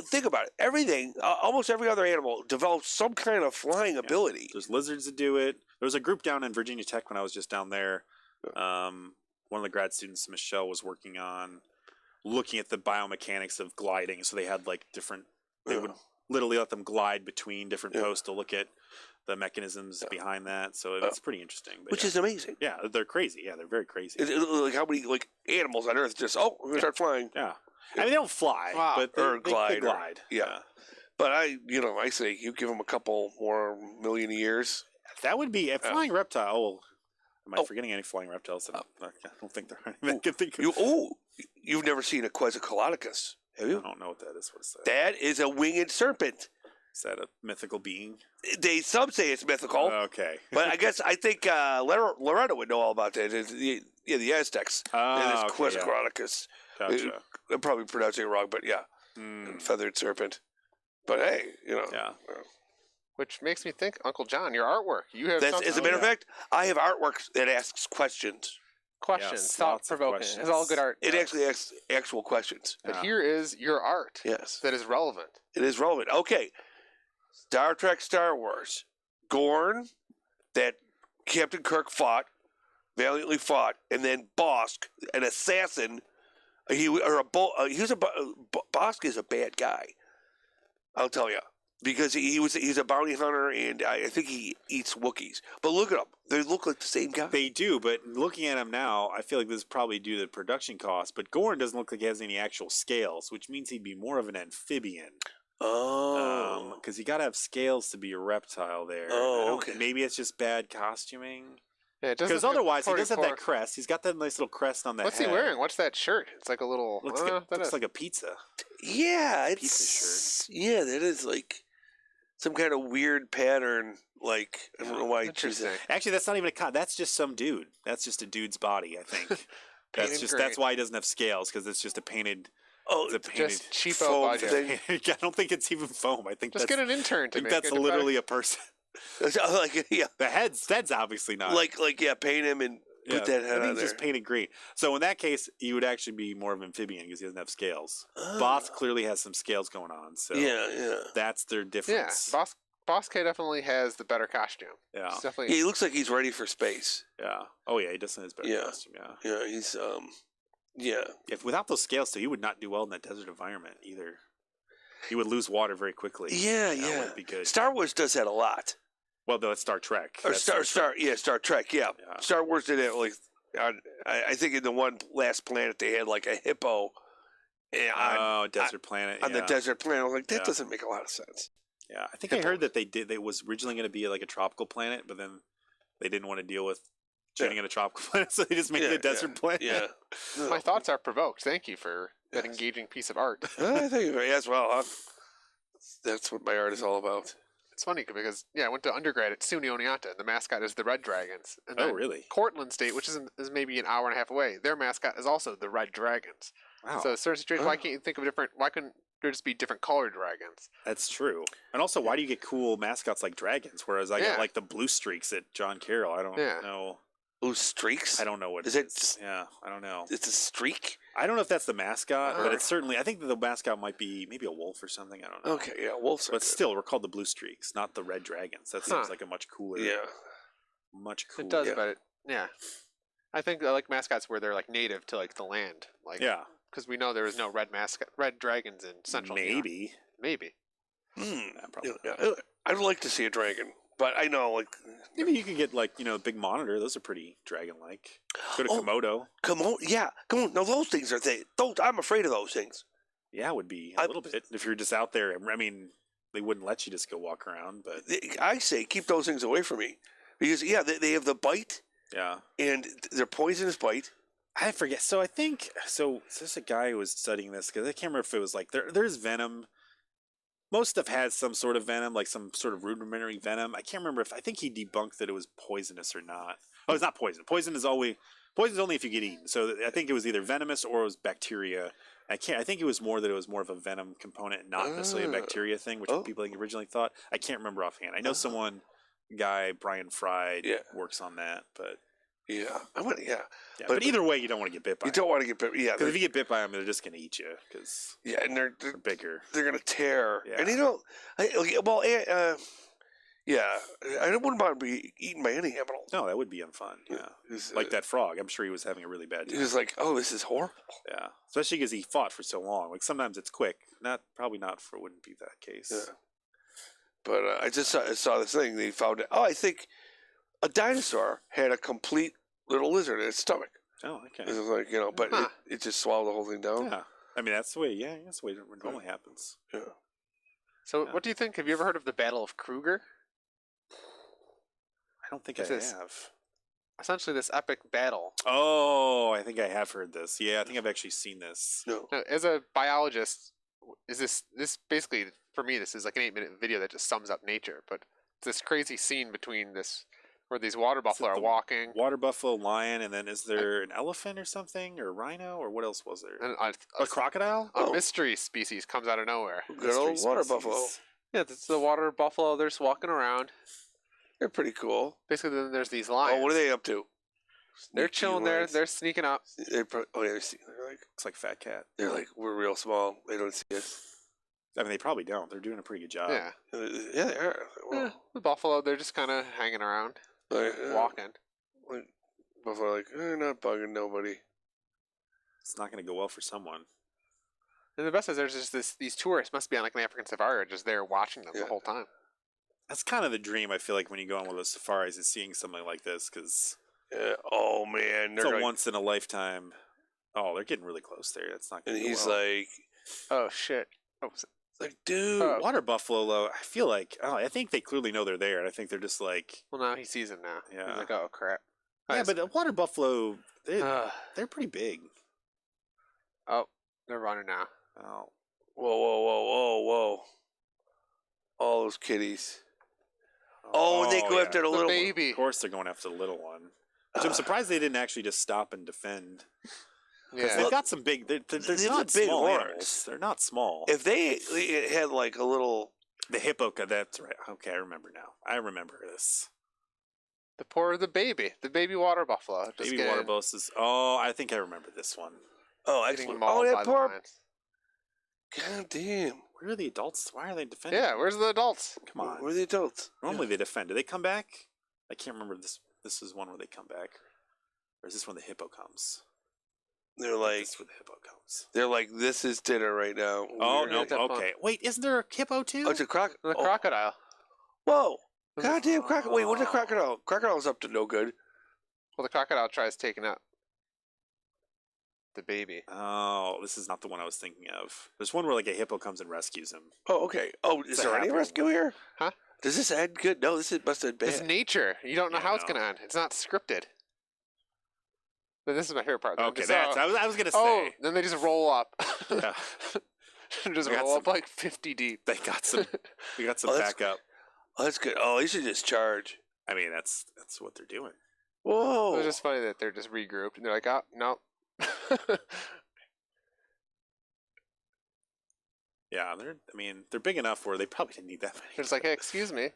think about it. Everything, almost every other animal develops some kind of flying ability. There's lizards that do it. There was a group down in Virginia Tech when I was just down there. One of the grad students, Michelle, was working on looking at the biomechanics of gliding. So they had like different, they would literally let them glide between different posts to look at the mechanisms behind that. So it's pretty interesting. But which is amazing. Yeah, they're crazy. Yeah, they're very crazy. Like how many animals on Earth just, we're going to start flying. Yeah. I mean, they don't fly, but they glide. Yeah. But I say you give them a couple more million years. That would be a flying reptile. Am I forgetting any flying reptiles? I don't think there are any. I can think of. You've never seen a Quetzalcoatlus, have you? I don't know what that is. What is that? That is a winged serpent. Is that a mythical being? Some say it's mythical. Okay. But I think Loretta would know all about that. The Aztecs. Oh, okay, Quetzalcoatlus. Gotcha. I'm probably pronouncing it wrong, but feathered serpent. But hey, Yeah. Which makes me think, Uncle John, your artwork. You have something. As a matter of fact, I have artwork that asks questions. Thought-provoking. It's all good art. It actually asks actual questions. But here is your art. Yes. That is relevant. It is relevant. Okay. Star Trek, Star Wars. Gorn, that Captain Kirk valiantly fought, and then Bosk, an assassin He Bossk is a bad guy. I'll tell you. Because he's a bounty hunter, and I think he eats Wookiees. But look at them; they look like the same guy. They do, but looking at him now, I feel like this is probably due to the production cost. But Gorn doesn't look like he has any actual scales, which means he'd be more of an amphibian. Oh, because you got to have scales to be a reptile there. Oh, okay. Maybe it's just bad costuming. Yeah, because otherwise he does have that crest. He's got that nice little crest on that. What's he wearing? What's that shirt? It's like a little. Looks like a pizza. Yeah, it's pizza shirt. Yeah, that is like some kind of weird pattern. Like I don't know why he chose that. Actually, that's not even that's just some dude. That's just a dude's body. I think. That's why he doesn't have scales, because it's just a painted. Oh, it's a painted just cheapo thing. I don't think it's even foam. I think just get an intern. I think that's literally a person. Like yeah, the head's obviously not like paint him and put that head on there. Just painted green. So in that case, he would actually be more of an amphibian because he doesn't have scales. Boss clearly has some scales going on. So yeah, that's their difference. Yeah, Boss K definitely has the better costume. Yeah, he looks like he's ready for space. Yeah. Oh yeah, he definitely has better costume. Yeah. Yeah, he's yeah. If without those scales, too, he would not do well in that desert environment either. He would lose water very quickly. Yeah, that wouldn't be good. Star Wars does that a lot. Well, no, it's Star Trek. Or Star Trek. Yeah. Star Wars did it like I think in the one last planet they had like a hippo. Desert planet. On the desert planet, I was like, that doesn't make a lot of sense. Yeah, I think I heard that it was originally going to be like a tropical planet, but then they didn't want to deal with shooting in a tropical planet, so they just made it a desert planet. Yeah. My thoughts are provoked. Thank you for that engaging piece of art. I think as well. That's what my art is all about. It's funny because I went to undergrad at SUNY Oneonta, and the mascot is the Red Dragons. And oh, really? Cortland State, which is maybe an hour and a half away, their mascot is also the Red Dragons. Wow. So certain situations, why can't you think of different? Why couldn't there just be different colored dragons? That's true. And also, why do you get cool mascots like dragons, whereas I got like the blue streaks at John Carroll? I don't know. Blue streaks? I don't know what is it. Yeah, I don't know. It's a streak. I don't know if that's the mascot, but it's certainly. I think that the mascot might be maybe a wolf or something. I don't know. Okay, yeah, wolves. But still, we're called the Blue Streaks, not the Red Dragons. That seems like a much cooler. Yeah, much cooler. It does, but I think I like mascots where they're like native to like the land. Like because we know there is no red dragons in Central. Maybe. Probably. Yeah. I'd like to see a dragon. But I know, like maybe you could get like big monitor. Those are pretty dragon-like. Go to Komodo. Yeah, Komodo. No, those things are those. I'm afraid of those things. Yeah, it would be a little bit if you're just out there. I mean, they wouldn't let you just go walk around. But I say keep those things away from me because they have the bite. Yeah, and they're poisonous bite. I forget. So I think there's a guy who was studying this because I can't remember if it was like there's venom. Most stuff has some sort of venom, like some sort of rudimentary venom. I can't remember I think he debunked that it was poisonous or not. Oh, it's not poison. Poison's only if you get eaten. So I think it was either venomous or it was bacteria. I think it was more that it was more of a venom component, not necessarily a bacteria thing, which people originally thought. I can't remember offhand. I know Brian Fried works on that, but yeah, but either way, you don't want to get bit by. You don't want to get bit. Yeah, because if you get bit by them, they're just going to eat you. And they're bigger. They're going to tear. Yeah. And I wouldn't mind being eaten by any animal. No, that would be unfun. Yeah, like that frog. I'm sure he was having a really bad time. He was like, "Oh, this is horrible." Yeah, especially because he fought for so long. Like sometimes it's quick. Probably not. Wouldn't be that case. Yeah. But I just saw this thing. They found it. Oh, I think a dinosaur had a complete little lizard in its stomach. Oh, okay. It was like but it just swallowed the whole thing down. Yeah, I mean that's the way. Yeah, that's the way it normally happens. Yeah. So, what do you think? Have you ever heard of the Battle of Kruger? I don't think I have. Essentially, this epic battle. Oh, I think I have heard this. Yeah, I think I've actually seen this. No. Now, as a biologist, is this basically for me? This is like an 8-minute video that just sums up nature. But it's this crazy scene between where these water buffalo are walking. Water buffalo, lion, and then is there an elephant or something, or rhino, or what else was there? And a crocodile? A mystery species comes out of nowhere. Good old water buffalo. Yeah, it's the water buffalo. They're just walking around. They're pretty cool. Basically, then there's these lions. Oh, what are they up to? They're chilling there. They're sneaking up. They're like, looks like a fat cat. They're like, we're real small. They don't see us. I mean, they probably don't. They're doing a pretty good job. Yeah. Yeah, they are. Well, the buffalo, they're just kind of hanging around, walking. Buffalo, they're not bugging nobody. it's not going to go well for someone. And the best is there's just these tourists must be on like an African safari, just there watching them the whole time. That's kind of the dream, I feel like, when you go on one of those safaris, is seeing something like this, because oh man, it's a once in a lifetime. Oh, they're getting really close there. That's not going to And go he's well. like, oh shit. Oh, like, dude, water buffalo, though, I feel like, I think they clearly know they're there, and I think they're just like, well, now he sees him now. Yeah. He's like, oh crap. yeah, Nice. but the water buffalo, they're pretty big. Oh, they're running now. Oh, whoa. All those kitties. Oh, and they go after the little baby. Of course, they're going after the little one. Which I'm surprised they didn't actually just stop and defend. Yeah. They've got some big. They're not big small horns. animals. They're not small. If they had like a little, The hippo. That's right. Okay, I remember now. I remember this. The baby water buffalo. Just Baby getting- water buffalo is. Oh, I think I remember this one. oh, getting excellent. mauled Oh, by that the poor. lions. God damn. Where are the adults? Why are they defending? Yeah, where's the adults? Come on. Where are the adults? Normally they defend. Do they come back? I can't remember this. This is one where they come back. Or is this when the hippo comes? They're like, This is where the hippo comes. this is dinner right now. Oh We're- no! at that point. Okay, wait. Isn't there a hippo too? Oh, it's a croc. The oh. crocodile. Whoa. Goddamn crocodile. Wait, what's a crocodile? Crocodile's up to no good. Well, the crocodile tries taking out the baby. Oh, this is not the one I was thinking of. There's one where like a hippo comes and rescues him. Oh, okay. Oh, is It's a there any happy rescue one. here? Huh? Does this end good? No, must end It's bad. nature. You don't know Yeah, how it's no. gonna end. It's not scripted. But this is my favorite part. They Okay, just, that's. I was gonna say. oh, then they just roll up. Yeah, just We got roll up some- like 50 deep. they got some. We got some Oh, that's backup. Oh, that's good. Oh, you should just charge. I mean, that's what they're doing. Whoa. It's just funny that they're just regrouped and they're like, oh, no. Yeah, they're. I mean, they're big enough where they probably didn't need that many. They're just like, hey, excuse me.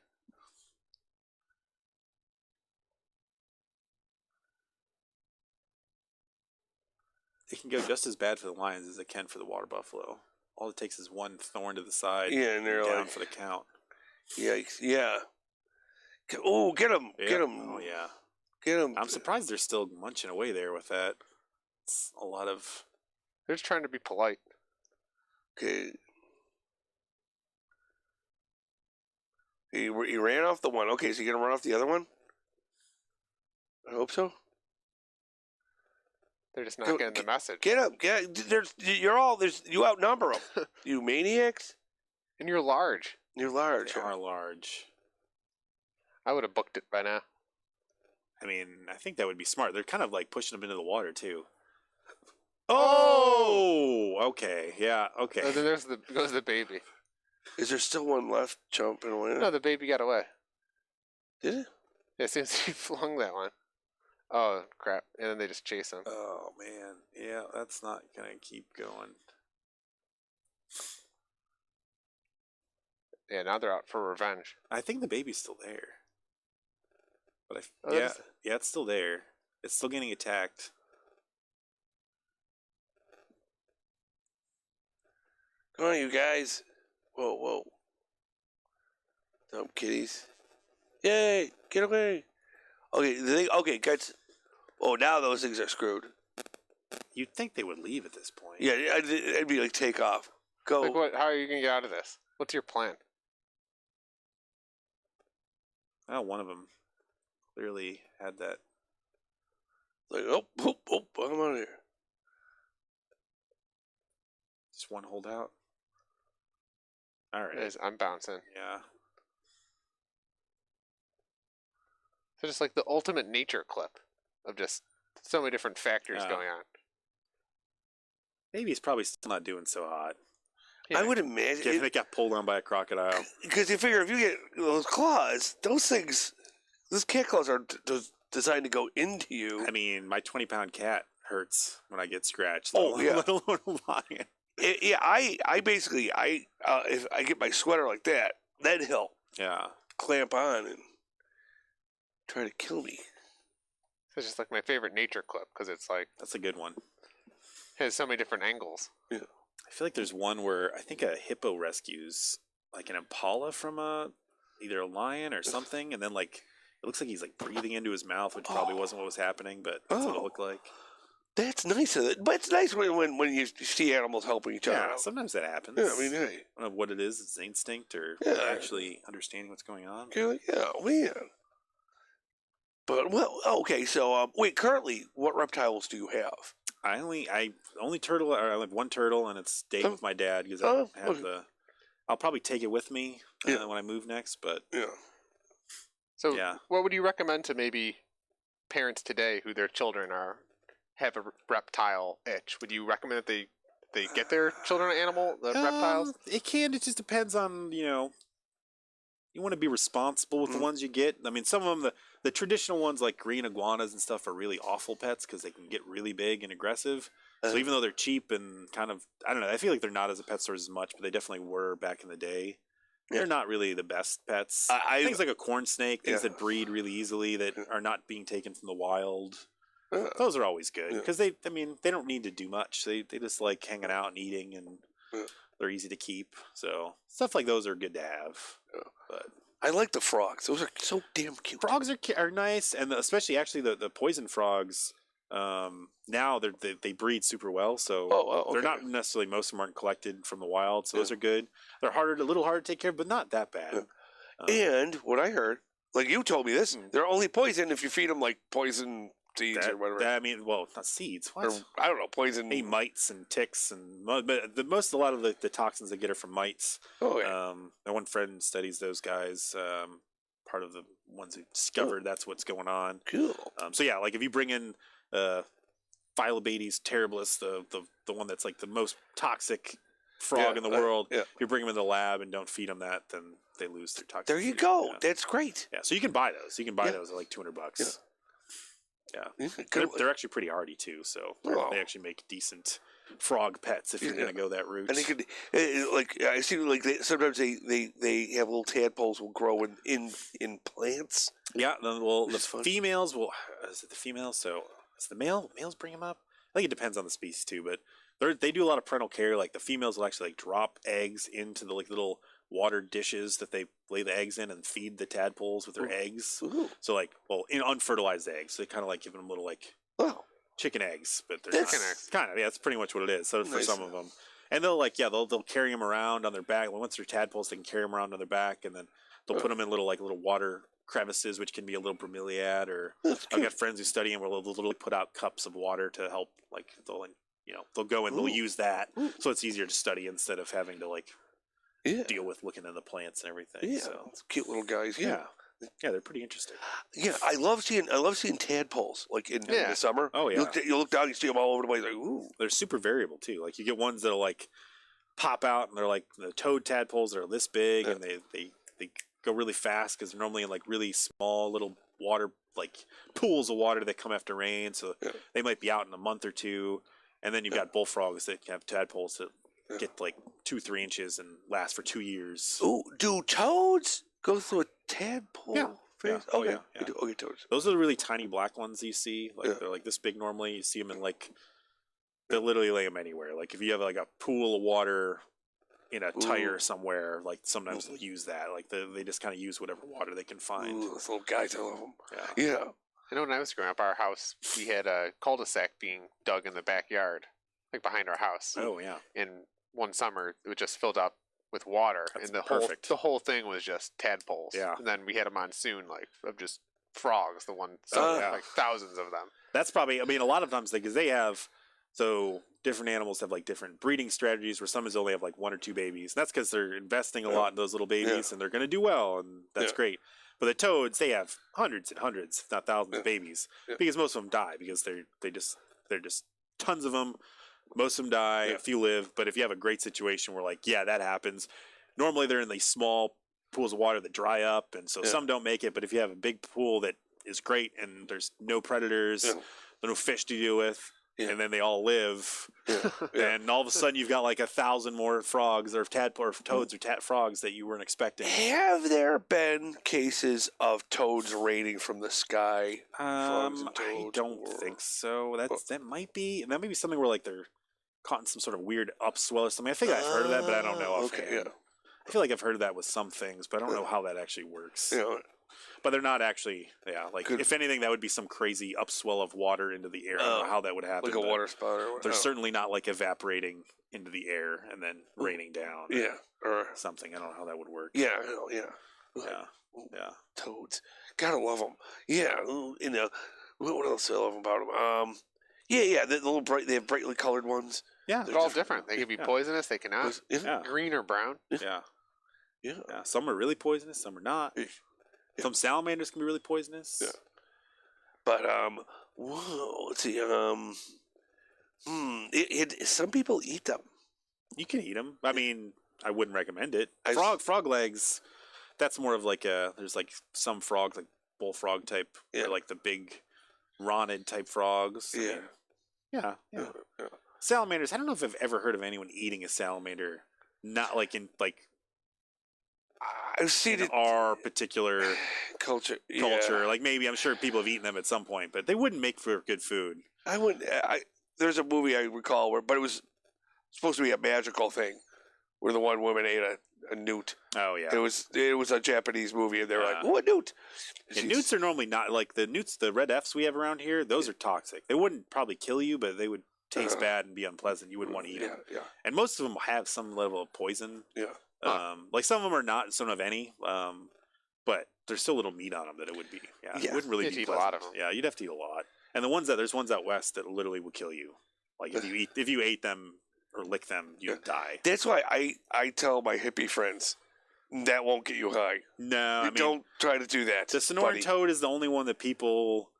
They can go just as bad for the lions as they can for the water buffalo. All it takes is one thorn to the side. Yeah, and they're down like, for the count. yikes. Yeah. Oh, get him. Yeah. Get him. Oh yeah. Get him. I'm surprised they're still munching away there with that. It's a lot of. They're just trying to be polite. Okay. He ran off the one. Okay, is he going to run off the other one? I hope so. They're just not Go- getting the message. Get him. You outnumber them. You maniacs. And you're large. You're large. They are large. I would have booked it by now. I mean, I think that would be smart. They're kind of like pushing them into the water too. Oh! Okay. Yeah. Okay. Oh, then goes the baby. Is there still one left jumping away? No, the baby got away. Did it? Yeah, as soon as he flung that one. Oh, crap. And then they just chase him. Oh man. Yeah, that's not gonna keep going. Yeah, now they're out for revenge. I think the baby's still there. But Oh, yeah, that is- yeah, it's still there. It's still getting attacked. Come on, you guys. Whoa. Dumb kitties. Yay! Get away. Okay, guys. Oh, now those things are screwed. You'd think they would leave at this point. Yeah, it'd be like take off. Go. Like, what? How are you going to get out of this? What's your plan? Oh, one of them clearly had that. Like, oh, I'm out of here. Just one holdout. All right. I'm bouncing. Yeah. So just like the ultimate nature clip of just so many different factors Yeah. going on. Baby's probably still not doing so hot. I would imagine. If they got pulled on by a crocodile. Because you figure if you get those claws, those cat claws are designed to go into you. I mean, my 20-pound cat hurts when I get scratched. Oh, yeah. Let alone a lion. I basically, if I get my sweater like that, then he'll Yeah. clamp on and try to kill me. So it's just like my favorite nature clip because it's like That's a good one. has so many different angles. Yeah. I feel like there's one where I think a hippo rescues like an impala from either a lion or something, and then like it looks like he's like breathing into his mouth, which probably wasn't what was happening, but that's what it looked like. That's nice, but it's nice when you see animals helping each other Yeah, out. sometimes that happens. Yeah, I mean, hey. I don't know what it is. It's instinct or actually understanding what's going on. Yeah, man. But, well, okay, so, wait, currently, what reptiles do you have? I only turtle, or I have one turtle, and it's staying with my dad because I have the. I'll probably take it with me when I move next, but So, what would you recommend to maybe parents today who their children have a reptile itch? Would you recommend that they get their children reptiles? It can. It just depends on You want to be responsible with the ones you get. I mean, some of them, the traditional ones like green iguanas and stuff, are really awful pets because they can get really big and aggressive. So even though they're cheap and kind of, I don't know, I feel like they're not as a pet stores as much, but they definitely were back in the day. They're not really the best pets. Things like a corn snake, things that breed really easily that are not being taken from the wild. Those are always good because they don't need to do much. They just like hanging out and eating, and they're easy to keep. So stuff like those are good to have. But I like the frogs. Those are so damn cute. Frogs are nice, and especially actually the poison frogs. Now they breed super well, so they're not necessarily, most of them aren't collected from the wild, so those are good. They're a little harder to take care of, but not that bad. And what I heard, like you told me this, they're only poison if you feed them like poison seeds or whatever. Not seeds. What? Or, I don't know, poison. Mites and ticks, but a lot of the toxins they get are from mites. My one friend studies those guys. Part of the ones who discovered that's what's going on. Cool. So yeah, like if you bring in Phyllobates terribilis, the one that's like the most toxic frog in the world. If you bring them in the lab and don't feed them that, then they lose their toxicity. There you go. That's great. Yeah, so you can buy those. You can buy those at like $200. Yeah, they're actually pretty hardy too. So they actually make decent frog pets if you're going to go that route. And they could, I see, sometimes they have little tadpoles will grow in plants. Yeah, the females will. Is it the females? So is the males bring them up? I think it depends on the species too, but they do a lot of parental care. Like the females will actually like drop eggs into the like little water dishes that they lay the eggs in and feed the tadpoles with their eggs. So in unfertilized eggs. So they kind of like giving them little chicken eggs, but they're chicken eggs. Kind of, that's pretty much what it is. So for some of them, and they'll carry them around on their back. Once they're tadpoles, they can carry them around on their back, and then they'll put them in little water crevices, which can be a little bromeliad. Or I've got friends who study them where they'll literally put out cups of water to help. Like they'll go and they'll use that, so it's easier to study instead of having to deal with looking at the plants and everything. Yeah, so cute little guys. Yeah, they're pretty interesting. Yeah, I love seeing tadpoles like in the summer. Oh yeah, you look down, you see them all over the place. Like, ooh, they're super variable too. Like you get ones that'll pop out and they're like the toad tadpoles that are this big, and they go really fast because they're normally in really small little water pools of water that come after rain. So they might be out in a month or two, and then you've got bullfrogs that have tadpoles that get 2-3 inches and last for 2 years. Ooh, do toads go through a tadpole phase? Yeah. Okay. Yeah. Okay, toads. Those are the really tiny black ones you see. They're this big normally. You see them in they literally lay them anywhere. Like if you have a pool of water in a tire somewhere, sometimes they'll use that. They just kind of use whatever water they can find. Ooh, those little guys, I love them. Yeah. I know when I was growing up, our house, we had a cul-de-sac being dug in the backyard, behind our house. Oh yeah. And one summer, it was just filled up with water, That's and perfect. the whole thing was just tadpoles. Yeah. And then we had a monsoon of just frogs. Thousands of them. That's probably. I mean, a lot of times because they have different animals have different breeding strategies. Where some is only have 1 or 2 babies. And that's because they're investing a lot in those little babies, and they're going to do well, and that's great. But the toads, they have hundreds and hundreds, if not thousands, of babies because most of them die because they're just tons of them. Most of them die, a few live, but if you have a great situation where that happens, normally they're in these small pools of water that dry up, and so some don't make it, but if you have a big pool that is great and there's no predators, there's no fish to deal with, and then they all live, and all of a sudden you've got 1,000 more frogs or toads or frogs that you weren't expecting. Have there been cases of toads raining from the sky? I don't think so. That might be something where they're caught in some sort of weird upswell or something. I think I've heard of that, but I don't know. Okay, I feel like I've heard of that with some things, but I don't know how that actually works. You know, But they're not actually, like, if anything, that would be some crazy upswell of water into the air. I don't know how that would happen. like a water spout or They're certainly not, like, evaporating into the air and then raining down. Yeah. Or something. I don't know how that would work. Yeah. Yeah. Toads. Gotta love them. Yeah. You know, what else do I love about them? Yeah. The little they have brightly colored ones. Yeah. They're all different. They can be poisonous. They cannot. Yeah. Green or brown. Yeah. Some are really poisonous. Some are not. Yeah. Some salamanders can be really poisonous. Yeah. But let's see. Some people eat them. You can eat them. I mean, I wouldn't recommend it. Frog legs. That's more of like there's like some frogs, like bullfrog type, or like the big ronid type frogs. Yeah. Salamanders. I don't know if I've ever heard of anyone eating a salamander. Not like in like. I've seen it our particular culture. Like maybe I'm sure people have eaten them at some point, but they wouldn't make for good food. I wouldn't. There's a movie I recall but it was supposed to be a magical thing, where the one woman ate a newt. Oh yeah. It was a Japanese movie, and they were like, "Oh, a newt." And newts are normally not like the newts. The red Fs we have around here, those are toxic. They wouldn't probably kill you, but they would taste bad and be unpleasant. You wouldn't want to eat them. Yeah. And most of them have some level of poison. Yeah. Like some of them are not, some have any. But there's still a little meat on them that it would be. Yeah. It wouldn't really be eat a lot of them. Yeah, you'd have to eat a lot. And there's ones out west that literally would kill you. Like if you ate them or lick them, you'd die. That's why I tell my hippie friends that won't get you high. No, don't try to do that. The Sonoran toad is the only one that people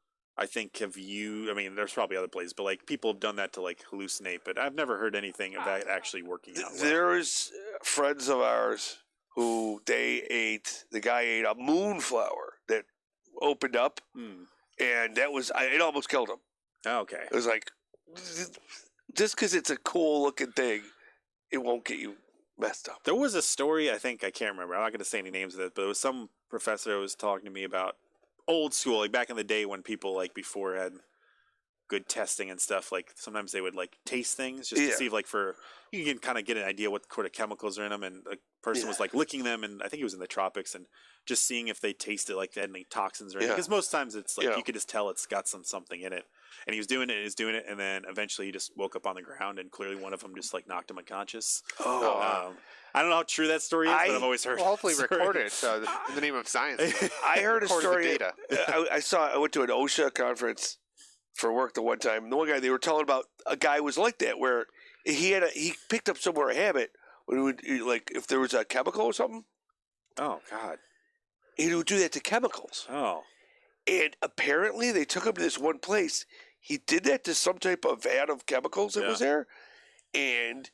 I think have used. I mean, there's probably other places, but like people have done that to like hallucinate. But I've never heard anything of that actually working out. There's friends of ours who the guy ate a moonflower that opened up, and that was it almost killed him. Oh, okay. It was like, just because it's a cool looking thing, it won't get you messed up. There was a story, I can't remember. I'm not going to say any names of it, but it was some professor who was talking to me about old school, like back in the day when people like before had good testing and stuff. Like sometimes they would like taste things just to see if like you can kind of get an idea what sort of chemicals are in them. And a person was like licking them, and I think it was in the tropics, and just seeing if they tasted like they had any toxins or anything. Because most times it's like you could just tell it's got something in it. And he was doing it, and then eventually he just woke up on the ground, and clearly one of them just like knocked him unconscious. I don't know how true that story is, but I've always heard. Well, hopefully record it in the name of science. I heard a story. Data. I went to an OSHA conference for work the one time. And the one guy they were telling about, a guy was like that, where he picked up somewhere a habit when he would, like if there was a chemical or something. Oh God. He would do that to chemicals. Oh. And apparently they took him to this one place. He did that to some type of vat of chemicals that was there, and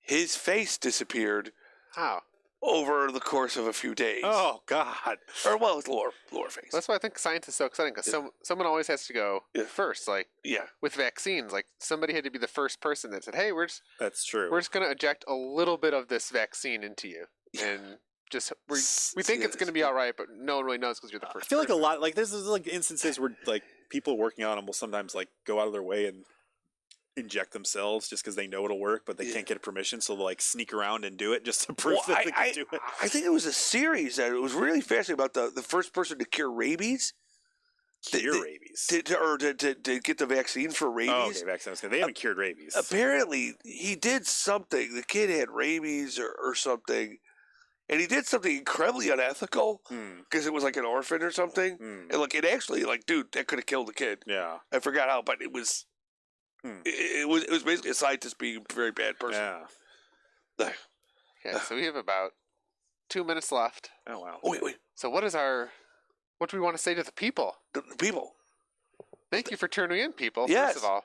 his face disappeared. How? Over the course of a few days. Oh God! Or well, it's lower face. That's why I think science is so exciting, because someone always has to go first. Like with vaccines, like somebody had to be the first person that said, "Hey, that's true. We're just going to inject a little bit of this vaccine into you," and we think it's going to be all right, but no one really knows because you're the first. I feel like a lot like there's like instances where like people working on them will sometimes like go out of their way and inject themselves just because they know it'll work, but they can't get permission, so they'll like sneak around and do it just to prove that they can do it. I think it was a series that it was really fascinating about the first person to cure rabies. Rabies? To get the vaccine for rabies. Oh, okay, vaccine. They haven't cured rabies. Apparently, he did something. The kid had rabies or something. And he did something incredibly unethical because it was like an orphan or something. And like it actually, like, dude, that could have killed the kid. Yeah, I forgot how, but it was. It was basically a scientist being a very bad person. Yeah. So we have about 2 minutes left. Oh wow. Oh, wait. So what do we want to say to the people? The people. Thank you for tuning in, people. Yes. First of all.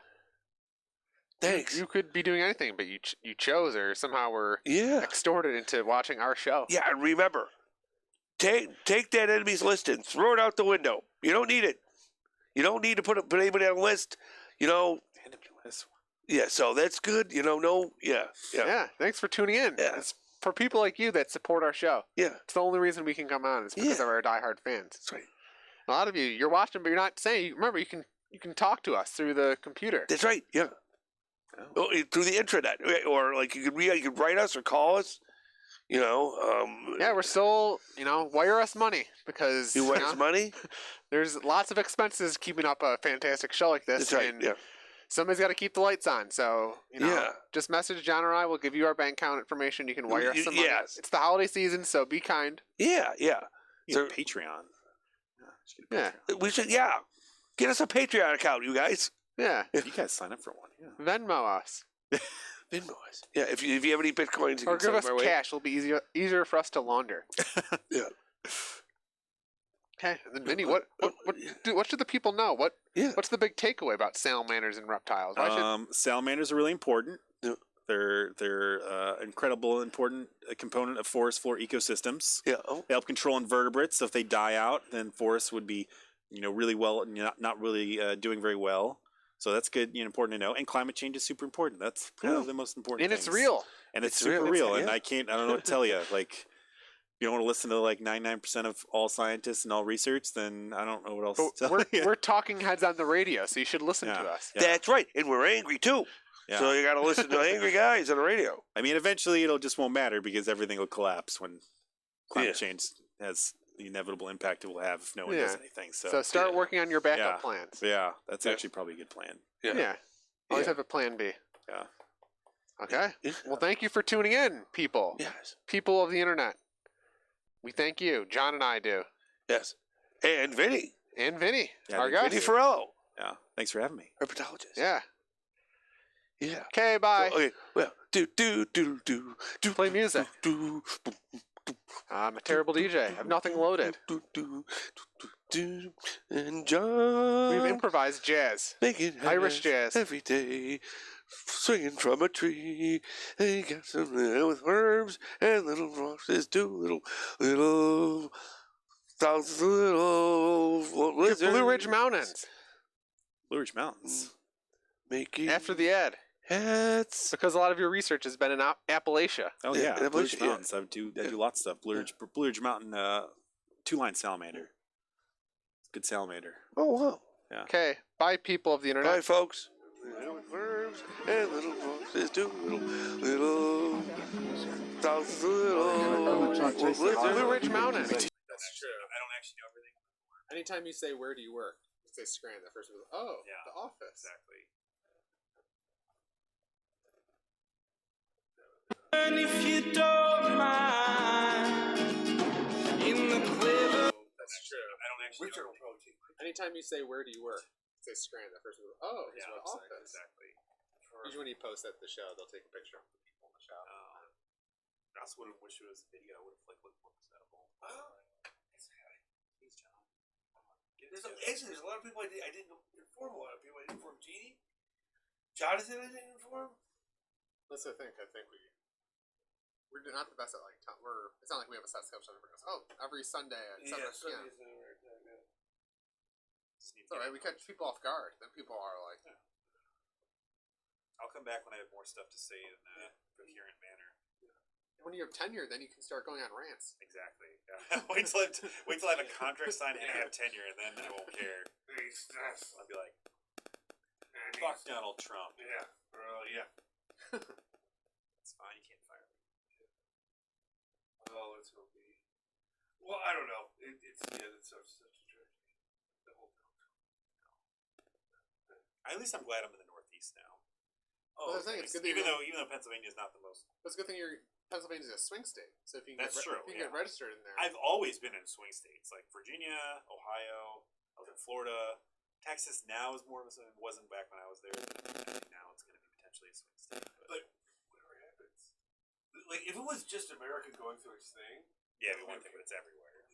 Thanks. You could be doing anything, but you chose, or somehow were extorted into watching our show. Yeah, and remember, take that enemies list and throw it out the window. You don't need it. You don't need to put anybody on a list. Yeah, so that's good. Yeah. Thanks for tuning in. Yeah. It's for people like you that support our show. Yeah. It's the only reason we can come on. It's because of our diehard fans. That's right. A lot of you're watching, but you're not saying. Remember, you can talk to us through the computer. That's right. Yeah. Oh, through the intranet, or like you could write us or call us. Yeah, we're still, wire us money because You wire us money? there's lots of expenses keeping up a fantastic show like this. That's right. And Yeah. somebody's got to keep the lights on. So, Yeah. just message John or I. We'll give you our bank account information. You can wire us some money. Yes. It's the holiday season, so be kind. Yeah. Yeah. So Patreon. Yeah. We should. Yeah. Get us a Patreon account, you guys. Yeah. You guys sign up for one. Yeah. Venmo us. Venmo us. Yeah. If you have any bitcoins, you Or can give send us them our way. cash. It'll be easier for us to launder. Yeah. Okay. And then Vinny, what should the people know? What's the big takeaway about salamanders and reptiles? Salamanders are really important. Yeah. They're incredible important component of forest floor ecosystems. Yeah. They help control invertebrates. So if they die out, then forests would be, really well, not really doing very well. So that's good, important to know. And climate change is super important. That's one of the most important and things. it's real. And it's super real. And I don't know what to tell you. Like, you don't want to listen to 99% of all scientists and all research, then I don't know what else to tell you. We're talking heads on the radio, so you should listen to us. Yeah. That's right. And we're angry too. Yeah. So you got to listen to angry guys on the radio. I mean, eventually just won't matter because everything will collapse when climate change has the inevitable impact it will have if no one does anything. So start working on your backup plans. Yeah, that's actually probably a good plan. Yeah. Always have a plan B. Yeah. Okay. Well, thank you for tuning in, people. Yes. People of the internet. We thank you. John and I do. Yes. And Vinny. And Vinny. Yeah, our guest. Vinny Farallo. Yeah. Thanks for having me. Herpetologist. Yeah. Yeah. Okay, bye. Okay. Well, do. Play music. I'm a terrible DJ. I have nothing loaded. And John. We've improvised jazz. Making Irish jazz. Every day. Swinging from a tree. They got some with worms and little foxes too. Little thousands of little lizards. Blue Ridge Mountains. Blue Ridge Mountains. Making after the ad. hats. Because a lot of your research has been in Appalachia. Oh Yeah, yeah, Blue Ridge Appalachia, yeah. Mountains. I do lots of stuff. Blue Ridge Mountain, 2-line salamander. Good salamander. Oh wow. Yeah. Okay, bye people of the internet. Bye folks. Worms and little foxes too. Little thousands of little Blue Ridge Mountains. That's true. I don't actually know everything. Anytime you say where do you work, you say Scranton. The first one. Oh, Yeah. the office. Exactly. And if you don't mind, in the quiver. That's true. I don't actually know everything. Anytime you say where do you work, you say Scranton. The first one. Oh, his office. Exactly. Usually when you post at the show, they'll take a picture of the people in the show. I also would have wished it was video. I would have looked more presentable. Please, John. There's a lot of people I didn't inform. A lot of people I didn't inform. Jeannie, Jonathan, I didn't inform. That's the thing. I think we're not the best at like time. It's not like we have a set schedule. Every Sunday at 7 p.m. It's all right. We catch people off guard. Then people are like, I'll come back when I have more stuff to say in a coherent manner. when you have tenure, then you can start going on rants. Exactly. Yeah. wait till I have a contract signed and I have tenure, and then I won't care. I'll be like, fuck Donald Trump. Yeah. Yeah. It's fine. You can't fire me. Oh, let's hope he. Well, I don't know. It's such a tragedy. The whole thing. At least I'm glad I'm in the Northeast now. Well, that's the thing, it's good that even though Pennsylvania is not the most. But it's a good thing Pennsylvania's a swing state, so if you can That's true. if you can get registered in there. I've always been in swing states like Virginia, Ohio. I was in Florida. Texas now is more of a. It wasn't back when I was there. Now it's going to be potentially a swing state. But whatever happens, like if it was just America going through its thing, yeah, it'd be one thing, but it's everywhere.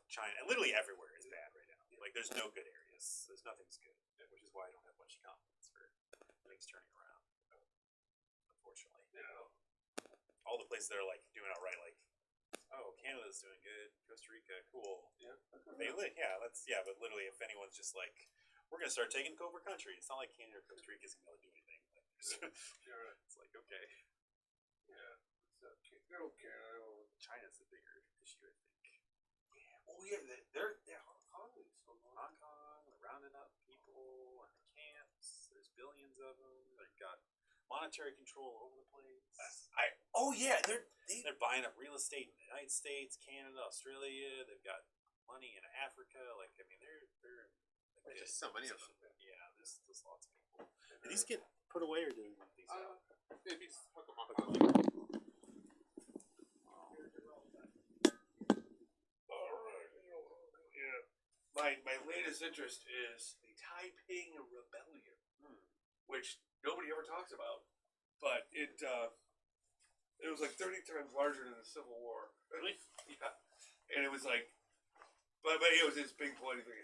China, literally everywhere is bad right now. Like there's no good areas. There's nothing's good, which is why I don't have much confidence for things turning around. Unfortunately, all the places that are like doing all right, like Canada's doing good, Costa Rica, cool. Yeah, but literally, if anyone's just like, we're gonna start taking over country, it's not like Canada or Costa Rica is gonna be able to do anything. Like, it's like okay, China's the bigger issue, I think. oh yeah, they're Hong Kong. Hong Kong, they're rounding up people in the camps. There's billions of them. They've got monetary control all over the place. They're They're buying up real estate in the United States, Canada, Australia. They've got money in Africa. Like, I mean, they're There's just so many of them. Yeah, there's lots of people. Do these get put away, or do these? Maybe just hook them up. My latest interest is the Taiping Rebellion, which nobody ever talks about, but it was like 30 times larger than the Civil War. Really? Yeah, and it was like, but it was this big bloody thing.